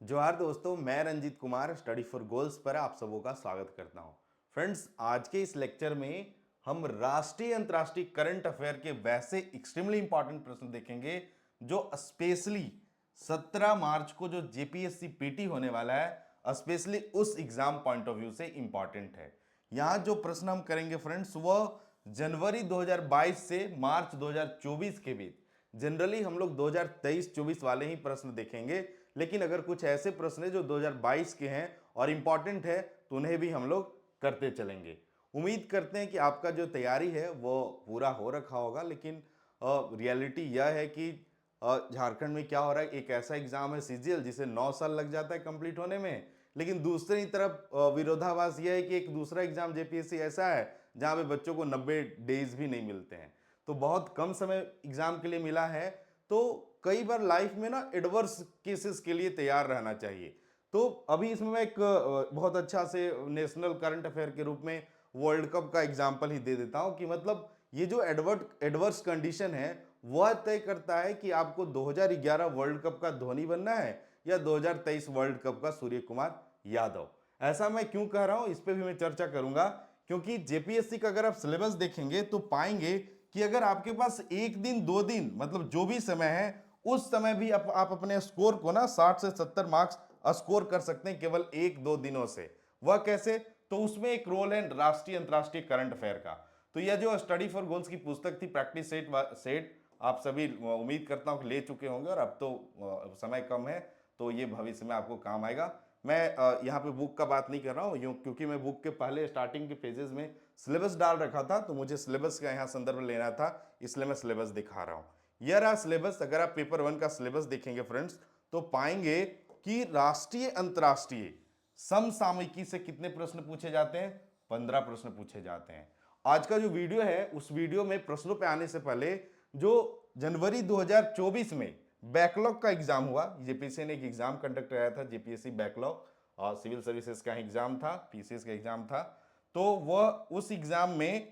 जोहार दोस्तों, मैं Ranjit Kumar study for goals पर आप सबों का स्वागत करता हूं। फ्रेंड्स, आज के इस लेक्चर में हम राष्ट्रीय अंतर्राष्ट्रीय करंट अफेयर के वैसे एक्सट्रीमली इंपॉर्टेंट प्रश्न देखेंगे जो स्पेशली 17 मार्च को जो जेपीएससी पीटी होने वाला है, स्पेशली उस एग्जाम पॉइंट ऑफ व्यू से इंपॉर्टेंट है। यहां जो प्रश्न हम करेंगे फ्रेंड्स, वह जनवरी 2022 से मार्च 2024 के बीच। जनरली हम लोग 2023-24 वाले ही प्रश्न देखेंगे, लेकिन अगर कुछ ऐसे प्रश्न है जो 2022 के हैं और इंपॉर्टेंट है तो उन्हें भी हम लोग करते चलेंगे। उम्मीद करते हैं कि आपका जो तैयारी है वो पूरा हो रखा होगा, लेकिन रियलिटी यह है कि झारखंड में क्या हो रहा है, एक ऐसा एग्जाम है सीजीएल जिसे 9 साल लग जाता है कंप्लीट होने में, लेकिन दूसरी तरफ विरोधाभास यह है कि एक दूसरा एग्जाम जेपीएससी ऐसा है जहां पे बच्चों को 90 डेज भी नहीं मिलते हैं। तो बहुत कम समय एग्जाम के लिए मिला है, तो कई बार लाइफ में ना एडवर्स केसेस के लिए तैयार रहना चाहिए। तो अभी इसमें मैं एक बहुत अच्छा से नेशनल करंट अफेयर के रूप में वर्ल्ड कप का एग्जांपल ही दे देता हूं कि मतलब ये जो एडवर्स कंडीशन है वह तय करता है कि आपको 2011 वर्ल्ड कप का धोनी बनना है या 2023 वर्ल्ड कप का सूर्य कुमार यादव। ऐसा मैं क्यों कह रहा हूं, इस पे भी मैं चर्चा करूंगा, क्योंकि जेपीएससी का अगर आप सिलेबस देखेंगे तो पाएंगे कि अगर आपके पास एक दिन दो दिन मतलब जो भी समय है, उस समय भी आप अपने स्कोर को ना 60 से 70 मार्क्स स्कोर कर सकते हैं केवल एक दो दिनों से। वह कैसे? तो उसमें एक रोल है राष्ट्रीय अंतर्राष्ट्रीय करंट अफेयर का। तो यह जो स्टडी फॉर गोल्स की पुस्तक थी, प्रैक्टिस सेट आप सभी उम्मीद करता हूं कि ले चुके होंगे, और अब तो समय कम है तो ये भविष्य में आपको काम आएगा। मैं यहाँ पे बुक का बात नहीं कर रहा हूँ क्योंकि मैं बुक के पहले स्टार्टिंग के पेजेस में सिलेबस डाल रखा था, तो मुझे सिलेबस का यहाँ संदर्भ लेना था, इसलिए मैं सिलेबस दिखा रहा हूँ। यह रहा सिलेबस। अगर आप पेपर 1 का सिलेबस देखेंगे फ्रेंड्स, तो पाएंगे कि राष्ट्रीय अंतर्राष्ट्रीय समसामयिकी से कितने प्रश्न पूछे जाते हैं? 15 प्रश्न पूछे जाते हैं। आज का जो वीडियो है उस वीडियो में प्रश्नों पे आने से पहले जो जनवरी 2024 में बैकलॉग का एग्जाम हुआ, जेपीएससी ने एक एग्जाम कंडक्ट कराया था, जेपीएससी बैकलॉग, और सिविल सर्विसेज का एग्जाम था, पीसीएस का एग्जाम था। तो वह उस एग्जाम में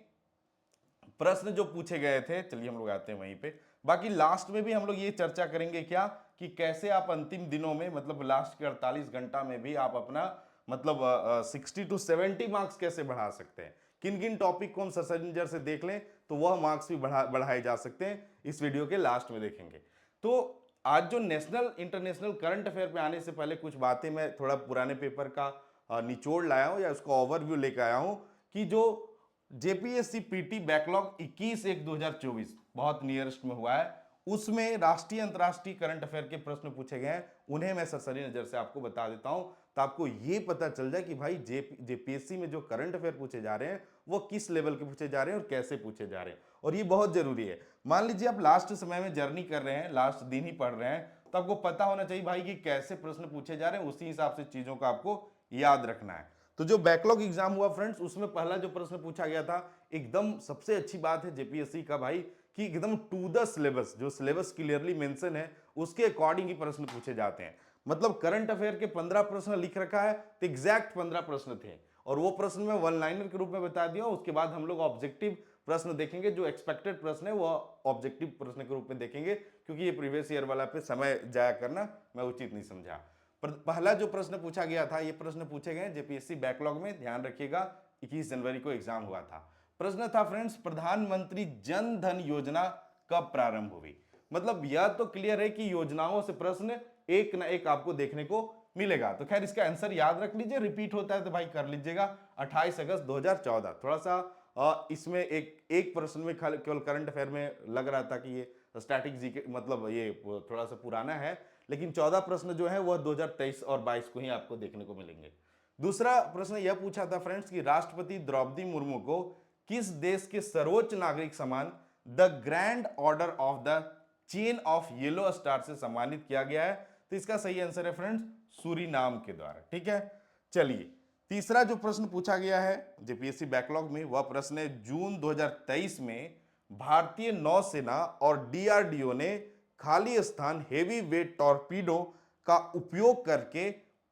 प्रश्न जो पूछे गए थे, चलिए हम लोग आते हैं वहीं पे। बाकी लास्ट में भी हम लोग ये चर्चा करेंगे क्या कि कैसे आप अंतिम दिनों में मतलब लास्ट के 48 घंटा में भी आप अपना मतलब 60 टू 70 मार्क्स कैसे बढ़ा सकते हैं, किन किन टॉपिक को हम सर्च से देख लें तो वह मार्क्स भी बढ़ाए जा सकते हैं, इस वीडियो के लास्ट में देखेंगे। तो आज जो नेशनल इंटरनेशनल करंट अफेयर पे आने से पहले कुछ बातें मैं थोड़ा पुराने पेपर का निचोड़ लाया हूं या उसका ओवरव्यू लेकर आया हूं कि जो जेपीएससी पीटी बैकलॉग 21/1/2024 बहुत नियरेस्ट में हुआ है, उसमें राष्ट्रीय अंतर्राष्ट्रीय करंट अफेयर के प्रश्न पूछे गए हैं। उन्हें मैं सरसरी नजर से आपको बता देता हूं, तो आपको यह पता चल जाए कि भाई जेपीएससी में जो करंट अफेयर पूछे जा रहे हैं वो किस लेवल के पूछे जा रहे हैं और कैसे पूछे जा रहे हैं, और ये बहुत जरूरी है। मान लीजिए आप लास्ट समय में जर्नी कर रहे हैं, लास्ट दिन ही पढ़ रहे हैं, तो आपको पता होना चाहिए भाई कि कैसे प्रश्न पूछे जा रहे हैं, उसी हिसाब से चीजों को आपको याद रखना है। तो जो बैकलॉग एग्जाम हुआ फ्रेंड्स, उसमें पहला जो प्रश्न पूछा गया था, एकदम सबसे अच्छी बात है जेपीएससी का भाई कि एकदम टू द सिलेबस, जो सिलेबस क्लियरली मेंशन है उसके अकॉर्डिंग ही प्रश्न पूछे जाते हैं। मतलब करंट अफेयर के 15 प्रश्न लिख रखा है तो एग्जैक्ट 15 प्रश्न थे, और वो प्रश्न मैं वन लाइनर के रूप में बता दिया। उसके बाद हम लोग ऑब्जेक्टिव प्रश्न देखेंगे, जो एक्सपेक्टेड प्रश्न है वो ऑब्जेक्टिव प्रश्न के रूप में देखेंगे, क्योंकि ये प्रीवियस ईयर वाला पे समय जाया करना मैं उचित नहीं समझा। पहला जो प्रश्न पूछा गया था, ये प्रश्न पूछे गए जेपीएससी बैकलॉग में, ध्यान रखिएगा 21 जनवरी को एग्जाम हुआ था। प्रश्न था फ्रेंड्स, प्रधानमंत्री जन धन योजना कब प्रारंभ हुई? मतलब यह तो क्लियर है कि योजनाओं से प्रश्न एक ना एक आपको देखने को मिलेगा। तो खैर इसका आंसर याद रख लीजिए, रिपीट होता है तो भाई कर लीजिएगा, 28 अगस्त 2014। थोड़ा सा इसमें एक प्रश्न में केवल करंट अफेयर में लग रहा था कि ये स्टैटिक जीके मतलब ये थोड़ा सा पुराना है, लेकिन 14 प्रश्न जो है वह 2023 और 22 को ही आपको देखने को मिलेंगे। दूसरा प्रश्न यह पूछा था फ्रेंड्स कि राष्ट्रपति द्रौपदी मुर्मू को किस देश के सर्वोच्च नागरिक सम्मान the grand order of the chain of yellow star से सम्मानित किया गया है? तो इसका सही आंसर है फ्रेंड्स सूरीनाम के द्वारा। ठीक है, चलिए तीसरा जो प्रश्न पूछा गया है जेपीएससी बैकलॉग में, वह प्रश्न है जून 2023 में भारतीय नौसेना और डीआरडीओ ने खाली स्थान हेवी वेट टॉर्पीडो का उपयोग करके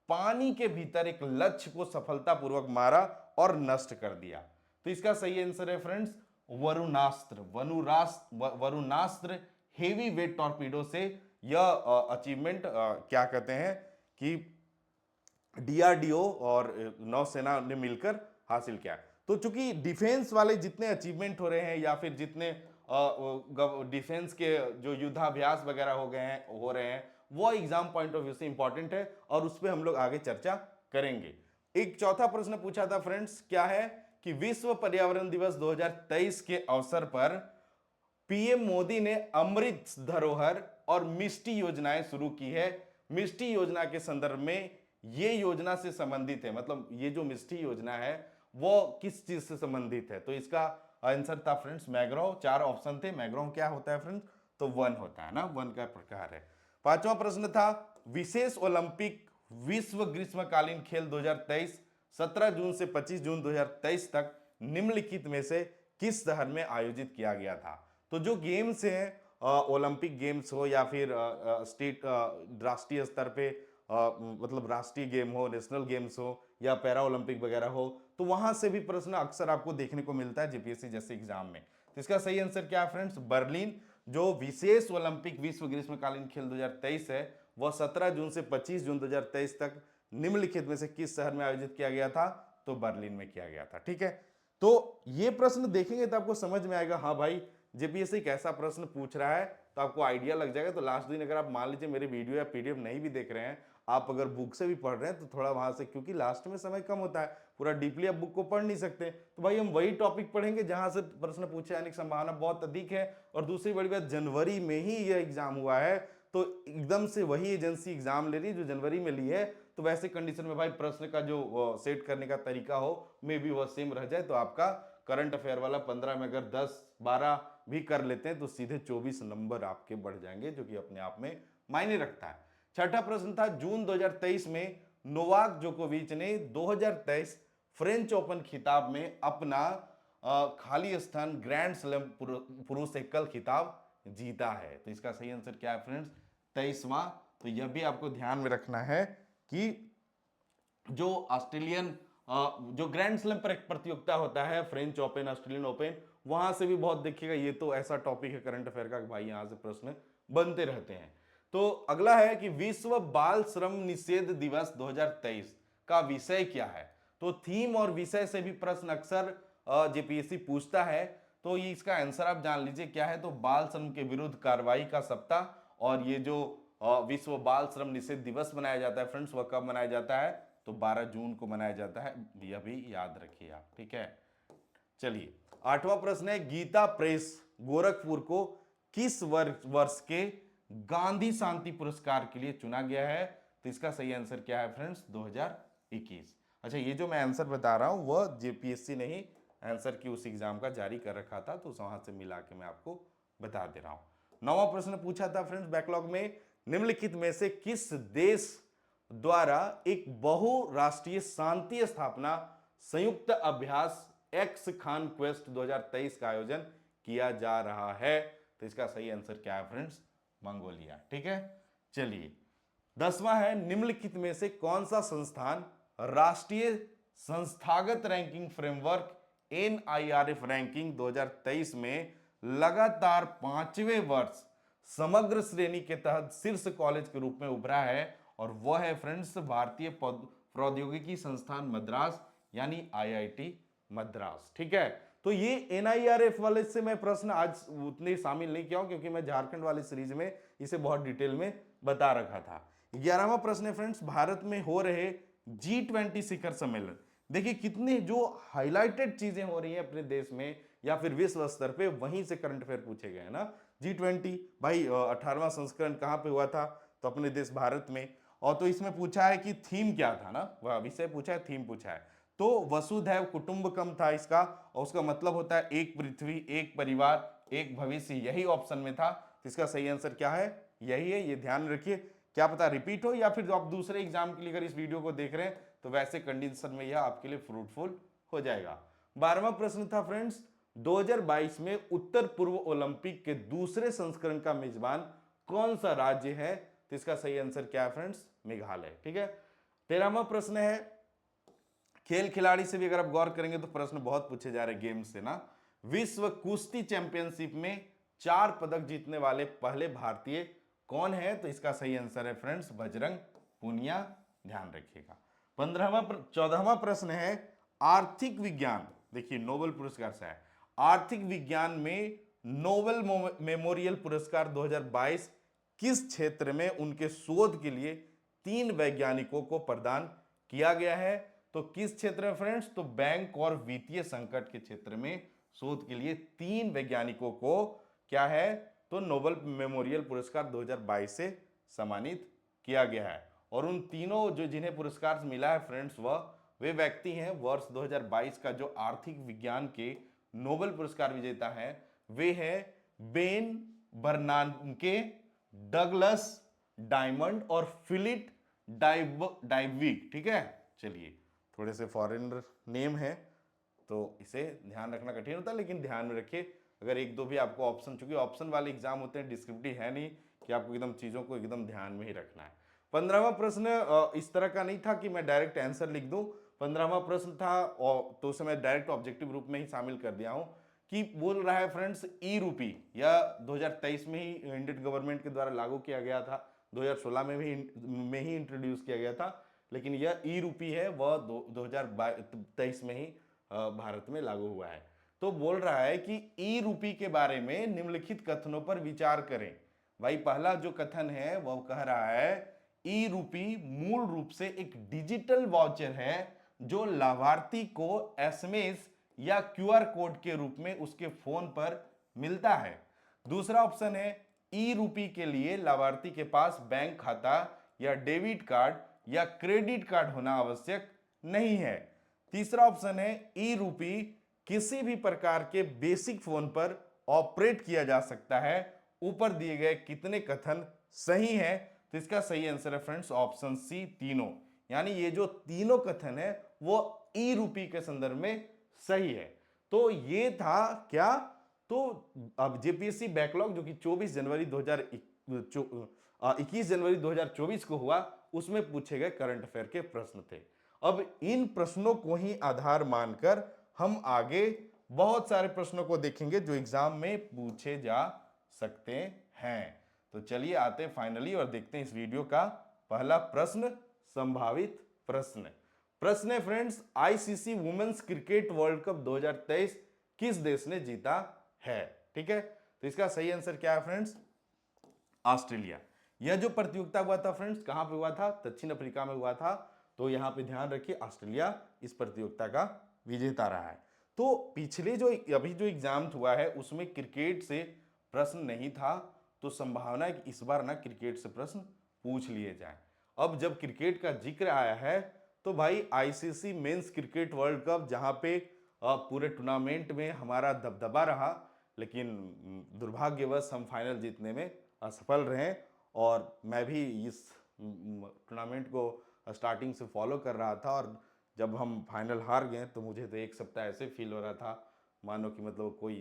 पानी के भीतर एक लक्ष्य को सफलतापूर्वक मारा और नष्ट कर दिया। तो इसका सही आंसर है friends Varunastra. Varunastra heavy weight torpedo से यह अचीवमेंट क्या कहते हैं कि डीआरडीओ और नौसेना ने मिलकर हासिल किया। तो चूंकि डिफेंस वाले जितने अचीवमेंट हो रहे हैं या फिर जितने डिफेंस के जो युद्धाभ्यास वगैरह हो रहे हैं वो एग्जाम पॉइंट ऑफ व्यू से इंपॉर्टेंट है और उस पर हम लोग आगे चर्चा करेंगे। एक चौथा प्रश्न पूछा था फ्रेंड्स, क्या है कि विश्व पर्यावरण दिवस 2023 के अवसर पर पीएम मोदी ने अमृत धरोहर और मिष्टी योजनाएं शुरू की है। मिष्टी योजना के संदर्भ में ये योजना से संबंधित है, मतलब ये जो मिष्टी योजना है वो किस चीज से संबंधित है? तो इसका आंसर था फ्रेंड्स मैग्रो। 4 ऑप्शन थे। मैग्रो क्या होता है फ्रेंड्स? तो वन होता है ना, वन का प्रकार है। पांचवा प्रश्न था विशेष ओलंपिक विश्व ग्रीष्मकालीन खेल 2023 17 जून से 25 जून 2023 तक निम्नलिखित में से किस शहर में आयोजित किया गया था? तो जो गेम्स हैं, ओलंपिक गेम्स हो या फिर स्टेट राष्ट्रीय स्तर पे मतलब राष्ट्रीय गेम हो, नेशनल गेम्स हो या पैरा ओलंपिक वगैरह हो, तो वहां से भी प्रश्न अक्सर आपको देखने को मिलता है जेपीएससी जैसे एग्जाम में। तो इसका सही आंसर क्या है फ्रेंड्स? बर्लिन। जो विशेष ओलंपिक विश्व ग्रीष्मकालीन खेल 2023 है वह 17 जून से 25 जून 2023 तक निम्नलिखित में से किस शहर में आयोजित किया गया था? तो बर्लिन में किया गया था। ठीक है, तो ये प्रश्न देखेंगे तो आपको समझ में आएगा, हाँ भाई जेपीएससी कैसा प्रश्न पूछ रहा है, तो आपको आइडिया लग जाएगा। तो लास्ट दिन अगर आप मान लीजिए मेरे वीडियो या पीडीएफ नहीं भी देख रहे हैं, आप अगर बुक से भी पढ़ रहे हैं तो थोड़ा वहां से, क्योंकि लास्ट में समय कम होता है, पूरा डीपली आप बुक को पढ़ नहीं सकते, तो भाई हम वही टॉपिक पढ़ेंगे जहां से प्रश्न पूछे जाने की संभावना बहुत अधिक है। और दूसरी बड़ी बात, जनवरी में ही यह एग्जाम हुआ है, तो एकदम से वही एजेंसी एग्जाम ले रही है जो जनवरी में ली है। तो वैसे कंडीशन में भाई प्रश्न का जो सेट करने का तरीका हो मे भी वह सेम रह जाए। तो आपका करंट अफेयर वाला 15 में अगर 10-12 भी कर लेते हैं तो सीधे 24 नंबर आपके बढ़ जाएंगे, जो कि अपने आप में मायने रखता है। छठा प्रश्न था जून 2023 में नोवाक जोकोविच ने 2023 फ्रेंच ओपन खिताब में अपना खाली स्थान ग्रैंड स्लैम पुरुष एकल खिताब जीता है। तो इसका सही आंसर क्या है फ्रेंड्स? 23वां। तो यह भी आपको ध्यान में रखना है कि जो ऑस्ट्रेलियन जो ग्रैंड स्लैम पर एक प्रतियोगिता होता है, फ्रेंच ओपन, ऑस्ट्रेलियन ओपन, वहां से भी बहुत देखिएगा। ये तो ऐसा टॉपिक है करंट अफेयर का कि भाई यहां से प्रश्न बनते रहते हैं। तो अगला है कि विश्व बाल श्रम निषेध दिवस 2023 का विषय क्या है? तो थीम और विषय से भी प्रश्न अक्सर जेपीएससी पूछता है। तो ये इसका आंसर आप जान लीजिए क्या है। तो बाल श्रम के विरुद्ध कार्रवाई का सप्ताह। और ये जो विश्व बाल श्रम निषेध दिवस मनाया जाता है फ्रेंड्स, वह कब मनाया जाता है? तो 12 जून को मनाया जाता है। यह भी याद रखिए आप। ठीक है, चलिए आठवां प्रश्न है गीता प्रेस गोरखपुर को किस वर्ष के गांधी शांति पुरस्कार के लिए चुना गया है? तो इसका सही आंसर क्या है फ्रेंड्स? 2021। अच्छा, ये जो मैं आंसर बता रहा हूं वह जेपीएससी ने ही आंसर की उस एग्जाम का जारी कर रखा था, तो वहां से मिला के मैं आपको बता दे रहा हूं। 9वां प्रश्न पूछा था फ्रेंड्स बैकलॉग में, निम्नलिखित में से किस देश द्वारा एक बहुराष्ट्रीय शांति स्थापना संयुक्त अभ्यास एक्स खान क्वेस्ट 2023 का आयोजन किया जा रहा है? तो इसका सही आंसर क्या है फ्रेंड्स? मंगोलिया। ठीक है, चलिए 10वां है निम्नलिखित में से कौन सा संस्थान राष्ट्रीय संस्थागत रैंकिंग फ्रेमवर्क NIRF रैंकिंग 2023 में लगातार 5वें वर्ष समग्र श्रेणी के तहत शीर्ष कॉलेज के रूप में उभरा है? और वह है फ्रेंड्स भारतीय प्रौद्योगिकी संस्थान मद्रास, यानी IIT मद्रास। ठीक है, तो ये NIRF वाले से मैं प्रश्न आज उतने शामिल नहीं किया हूं क्योंकि मैं झारखंड वाली सीरीज में इसे बहुत डिटेल में बता रखा था। 11वां प्रश्न है फ्रेंड्स, भारत में हो रहे G20 शिखर सम्मेलन, देखिए कितनी जो हाईलाइटेड चीजें हो रही हैं अपने देश में या फिर विश्व स्तर पे, वहीं से करंट अफेयर पूछे गए हैं ना। G20 भाई 18वां संस्करण कहां पे हुआ था? तो अपने देश भारत में। और तो इसमें पूछा है कि थीम क्या था ना, वह विषय पूछा है, थीम पूछा है। तो वसुधैव कुटुंबकम था इसका, और उसका मतलब होता है एक पृथ्वी, एक परिवार, एक भविष्य, यही ऑप्शन में था। तो इसका सही आंसर क्या है? यही है, ये ध्यान रखिए। क्या पता रिपीट हो या फिर जो आप दूसरे एग्जाम के लिए अगर इस वीडियो को देख रहे हैं तो वैसे कंडीशन में यह आपके लिए फ्रूटफुल हो जाएगा। 12वां प्रश्न था फ्रेंड्स, 2022 में उत्तर पूर्व ओलंपिक के दूसरे संस्करण का मेजबान कौन सा राज्य है? तो इसका सही आंसर क्या है फ्रेंड्स? मेघालय। ठीक है, 13वां प्रश्न है, खेल खिलाड़ी से भी अगर आप गौर करेंगे तो प्रश्न बहुत पूछे जा रहे हैं गेम से ना। विश्व कुश्ती चैंपियनशिप में 4 पदक जीतने वाले पहले भारतीय कौन है? तो इसका सही आंसर है फ्रेंड्स बजरंग पूनिया, ध्यान रखिएगा। 14वां प्रश्न है आर्थिक विज्ञान, देखिए नोबेल पुरस्कार से है, आर्थिक विज्ञान में नोबेल मेमोरियल पुरस्कार 2022 किस क्षेत्र में उनके शोध के लिए 3 वैज्ञानिकों को प्रदान किया गया है? तो किस क्षेत्र में फ्रेंड्स? तो बैंक और वित्तीय संकट के क्षेत्र में शोध के लिए 3 वैज्ञानिकों को क्या है? तो नोबेल मेमोरियल पुरस्कार 2022 से सम्मानित किया गया है। और उन तीनों जो जिन्हें पुरस्कार मिला है फ्रेंड्स, वह वे व्यक्ति हैं वर्ष 2022 का जो आर्थिक विज्ञान के नोबेल पुरस्कार विजेता हैं, वे हैं बेन बर्नांके, डगलस डायमंड और फिलिप डाइविक। ठीक है, चलिए थोड़े से फॉरेनर नेम है तो इसे ध्यान रखना कठिन होता है, लेकिन ध्यान में रखिए अगर एक दो भी आपको ऑप्शन, चूंकि ऑप्शन वाले एग्जाम होते हैं, डिस्क्रिप्टिव है नहीं कि आपको एकदम चीजों को एकदम ध्यान में ही रखना है। 15वां प्रश्न इस तरह का नहीं था कि मैं डायरेक्ट आंसर लिख दूं। 15वां प्रश्न था और तो उसे मैं डायरेक्ट ऑब्जेक्टिव रूप में ही शामिल कर दिया हूं कि बोल रहा है फ्रेंड्स ई रूपी, या 2023 में ही इंडियन गवर्नमेंट के द्वारा लागू किया गया था, 2016 में ही इंट्रोड्यूस किया गया था, लेकिन यह ई रूपी है वह 2023 में ही भारत में लागू हुआ है। तो बोल रहा है कि ई रूपी के बारे में निम्नलिखित कथनों पर विचार करें। भाई पहला जो कथन है वह कह रहा है ई रूपी मूल रूप से एक डिजिटल वाउचर है जो लाभार्थी को एसएमएस या क्यूआर कोड के रूप में उसके फोन पर मिलता है। दूसरा ऑप्शन है ई रूपी के लिए लाभार्थी के पास बैंक खाता या डेबिट कार्ड या क्रेडिट कार्ड होना आवश्यक नहीं है। तीसरा ऑप्शन है ई रूपी किसी भी प्रकार के बेसिक फोन पर ऑपरेट किया जा सकता है। ऊपर दिए गए कितने कथन सही हैं? तो इसका सही आंसर है फ्रेंड्स ऑप्शन सी, तीनों। यानी ये जो तीनों कथन है वो ई रूपी के संदर्भ में सही है। तो ये था क्या? तो अब जेपीएससी बैकलॉग जो कि 21 जनवरी 2024 को हुआ, उसमें पूछे गए करंट अफेयर के प्रश्न थे। अब इन प्रश्नों को ही आधार मानकर हम आगे बहुत सारे प्रश्नों को देखेंगे जो एग्जाम में पूछे जा सकते हैं। तो चलिए आते फाइनली और देखते हैं इस वीडियो का पहला प्रश्न, संभावित प्रश्न है friends, ICC women's cricket world cup 2023 किस देश ने जीता है? ठीक है, तो इसका सही आंसर क्या है फ्रेंड्स? ऑस्ट्रेलिया। यह जो प्रतियोगिता हुआ था फ्रेंड्स कहां पे हुआ था? दक्षिण अफ्रीका में हुआ था। तो यहां पे ध्यान रखिए ऑस्ट्रेलिया इस प्रतियोगिता का विजेता रहा है। तो पिछले जो अभी जो एग्जाम हुआ है उसमें क्रिकेट से प्रश्न नहीं था, तो संभावना है कि इस बार ना क्रिकेट से प्रश्न पूछ लिए जाए। अब जब क्रिकेट का जिक्र आया है तो भाई ICC men's cricket world cup, जहां पे पूरे टूर्नामेंट में हमारा दबदबा रहा, लेकिन दुर्भाग्यवश हम फाइनल जीतने में असफल रहे। और मैं भी इस टूर्नामेंट को स्टार्टिंग से फॉलो कर रहा था, और जब हम फाइनल हार गए तो मुझे तो एक सप्ताह ऐसे फील हो रहा था मानो कि मतलब कोई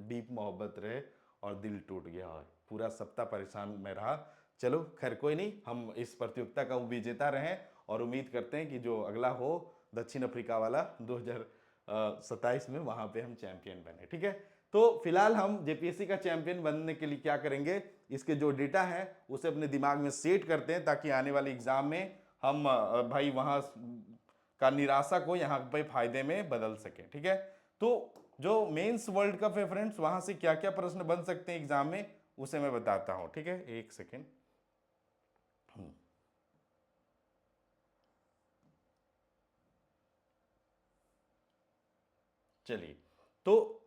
डीप मोहब्बत रहे और दिल टूट गया हो। पूरा सप्ताह परेशान में रहा। चलो खैर कोई नहीं, हम इस प्रतियोगिता का विजेता रहें और उम्मीद करते हैं कि जो अगला हो दक्षिण अफ्रीका वाला 2027 में, वहां पे हम चैंपियन बने। ठीक है, तो फिलहाल हम जेपीएससी का चैंपियन बनने के लिए क्या करेंगे, इसके जो डेटा है उसे अपने दिमाग में सेट करते हैं ताकि आने वाले एग्जाम में हम भाई वहां का निराशा को यहाँ पे फायदे में बदल सके। ठीक है, तो जो मेंस वर्ल्ड कप है फ्रेंड्स, वहां से क्या क्या प्रश्न बन सकते हैं एग्जाम में उसे मैं बताता हूं। ठीक है, एक सेकेंड। चलिए, तो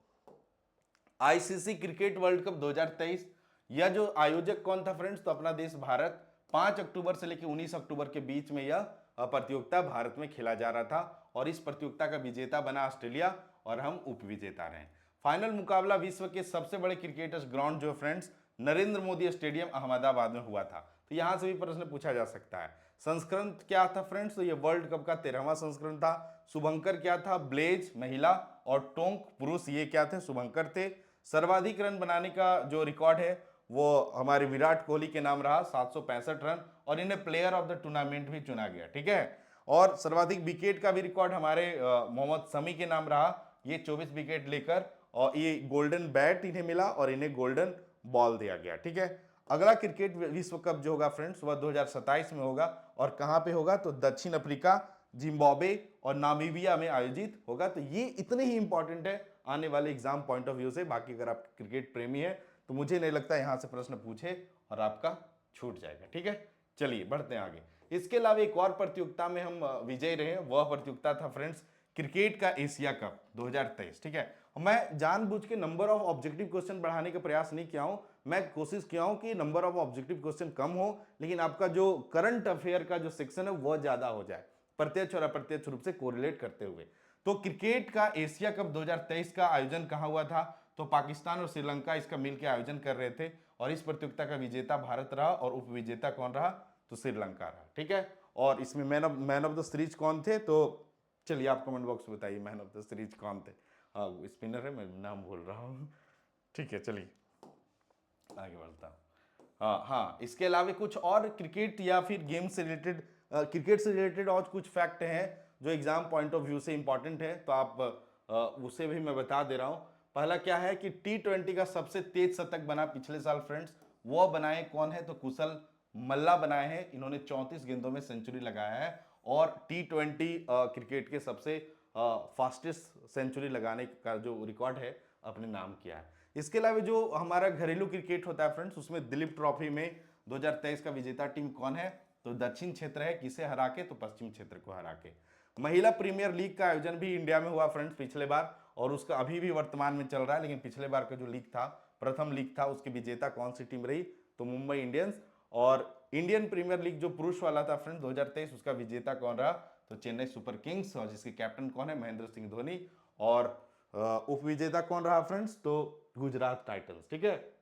आईसीसी क्रिकेट वर्ल्ड कप 2023, यह जो आयोजक कौन था फ्रेंड्स? तो अपना देश भारत। 5 अक्टूबर से लेकर 19 अक्टूबर के बीच में यह प्रतियोगिता भारत में खेला जा रहा था, और इस प्रतियोगिता का विजेता बना ऑस्ट्रेलिया और हम उपविजेता रहे। फाइनल मुकाबला विश्व के सबसे बड़े क्रिकेटर्स ग्राउंड जो फ्रेंड्स नरेंद्र मोदी स्टेडियम अहमदाबाद में हुआ था। तो यहां से भी प्रश्न पूछा जा सकता है। संस्करण क्या था फ्रेंड्स? तो ये वर्ल्ड कप का 13वां संस्करण था। शुभंकर क्या था? ब्लेज महिला, और टोंक पुरुष, ये क्या थे? शुभंकर थे। सर्वाधिक रन बनाने का जो रिकॉर्ड है वो हमारे विराट कोहली के नाम रहा, 765 रन, और इन्हें प्लेयर ऑफ द टूर्नामेंट भी चुना गया। ठीक है, और सर्वाधिक विकेट का भी रिकॉर्ड हमारे मोहम्मद शमी के नाम रहा, ये 24 विकेट लेकर, और ये गोल्डन बैट इन्हें मिला और इन्हें गोल्डन बॉल दिया गया। ठीक है, अगला क्रिकेट विश्व कप जो होगा फ्रेंड्स वह 2027 में होगा, और कहां पे होगा तो दक्षिण अफ्रीका, जिम्बाब्वे और नामीबिया में आयोजित होगा। तो ये इतने ही इंपॉर्टेंट है आने वाले एग्जाम पॉइंट ऑफ व्यू से। बाकी अगर आप क्रिकेट प्रेमी है तो मुझे नहीं लगता यहां से प्रश्न पूछे और आपका छूट जाएगा। ठीक है, चलिए बढ़ते हैं आगे। इसके अलावा एक और प्रतियोगिता में हम विजयी रहे, वह प्रतियोगिता था फ्रेंड्स क्रिकेट का एशिया कप 2023। ठीक है, मैं जानबूझ के नंबर ऑफ ऑब्जेक्टिव क्वेश्चन बढ़ाने का प्रयास नहीं किया हूं, मैं कोशिश किया हूं कि नंबर ऑफ ऑब्जेक्टिव क्वेश्चन कम हो, लेकिन आपका जो करंट अफेयर का जो सेक्शन है वह ज्यादा हो जाए, प्रत्यक्ष और अप्रत्यक्ष रूप से कोरिलेट करते हुए। तो क्रिकेट का एशिया कप 2023 का आयोजन कहां हुआ था, तो पाकिस्तान और श्रीलंका इसका मिलकर आयोजन कर रहे थे, और इस प्रतियोगिता का विजेता भारत रहा और उपविजेता कौन रहा, तो श्रीलंका रहा। ठीक है, और इसमें मैन ऑफ द सीरीज कौन थे, तो चलिए आप कमेंट बॉक्स में बताइए मैन ऑफ द सीरीज कौन थे। हाँ स्पिनर है, मैं नाम भूल रहा हूँ। ठीक है, चलिए आगे बढ़ता हूँ। हाँ, इसके अलावा कुछ और क्रिकेट या फिर गेम से रिलेटेड, क्रिकेट से रिलेटेड और कुछ फैक्ट हैं जो एग्जाम पॉइंट ऑफ व्यू से इंपॉर्टेंट है, तो आप उसे भी मैं बता दे रहा हूँ। पहला क्या है कि T20 का सबसे तेज शतक बना पिछले साल फ्रेंड्स, वो बनाए कौन है, तो कुशल मल्ला बनाए हैं। इन्होंने 34 गेंदों में सेंचुरी लगाया है और T20 क्रिकेट के सबसे फास्टेस्ट सेंचुरी लगाने का जो रिकॉर्ड है अपने नाम किया है। इसके अलावा जो हमारा घरेलू क्रिकेट होता है फ्रेंड्स, उसमें दिलीप ट्रॉफी में 2023 का विजेता टीम कौन है, तो दक्षिण क्षेत्र है। किसे हरा के, तो पश्चिम क्षेत्र को हरा के। महिला प्रीमियर लीग का आयोजन भी इंडिया में हुआ फ्रेंड्स पिछले बार, और उसका अभी भी वर्तमान में चल रहा है, लेकिन पिछले बार का जो लीग था, प्रथम लीग था, उसकी विजेता कौन सी टीम रही, तो मुंबई इंडियंस। और इंडियन प्रीमियर लीग जो पुरुष वाला था फ्रेंड्स 2023, उसका विजेता कौन रहा, तो चेन्नई सुपर किंग्स, और जिसके कैप्टन कौन है, महेंद्र सिंह धोनी। और उपविजेता कौन रहा फ्रेंड्स, तो गुजरात टाइटंस। ठीक है,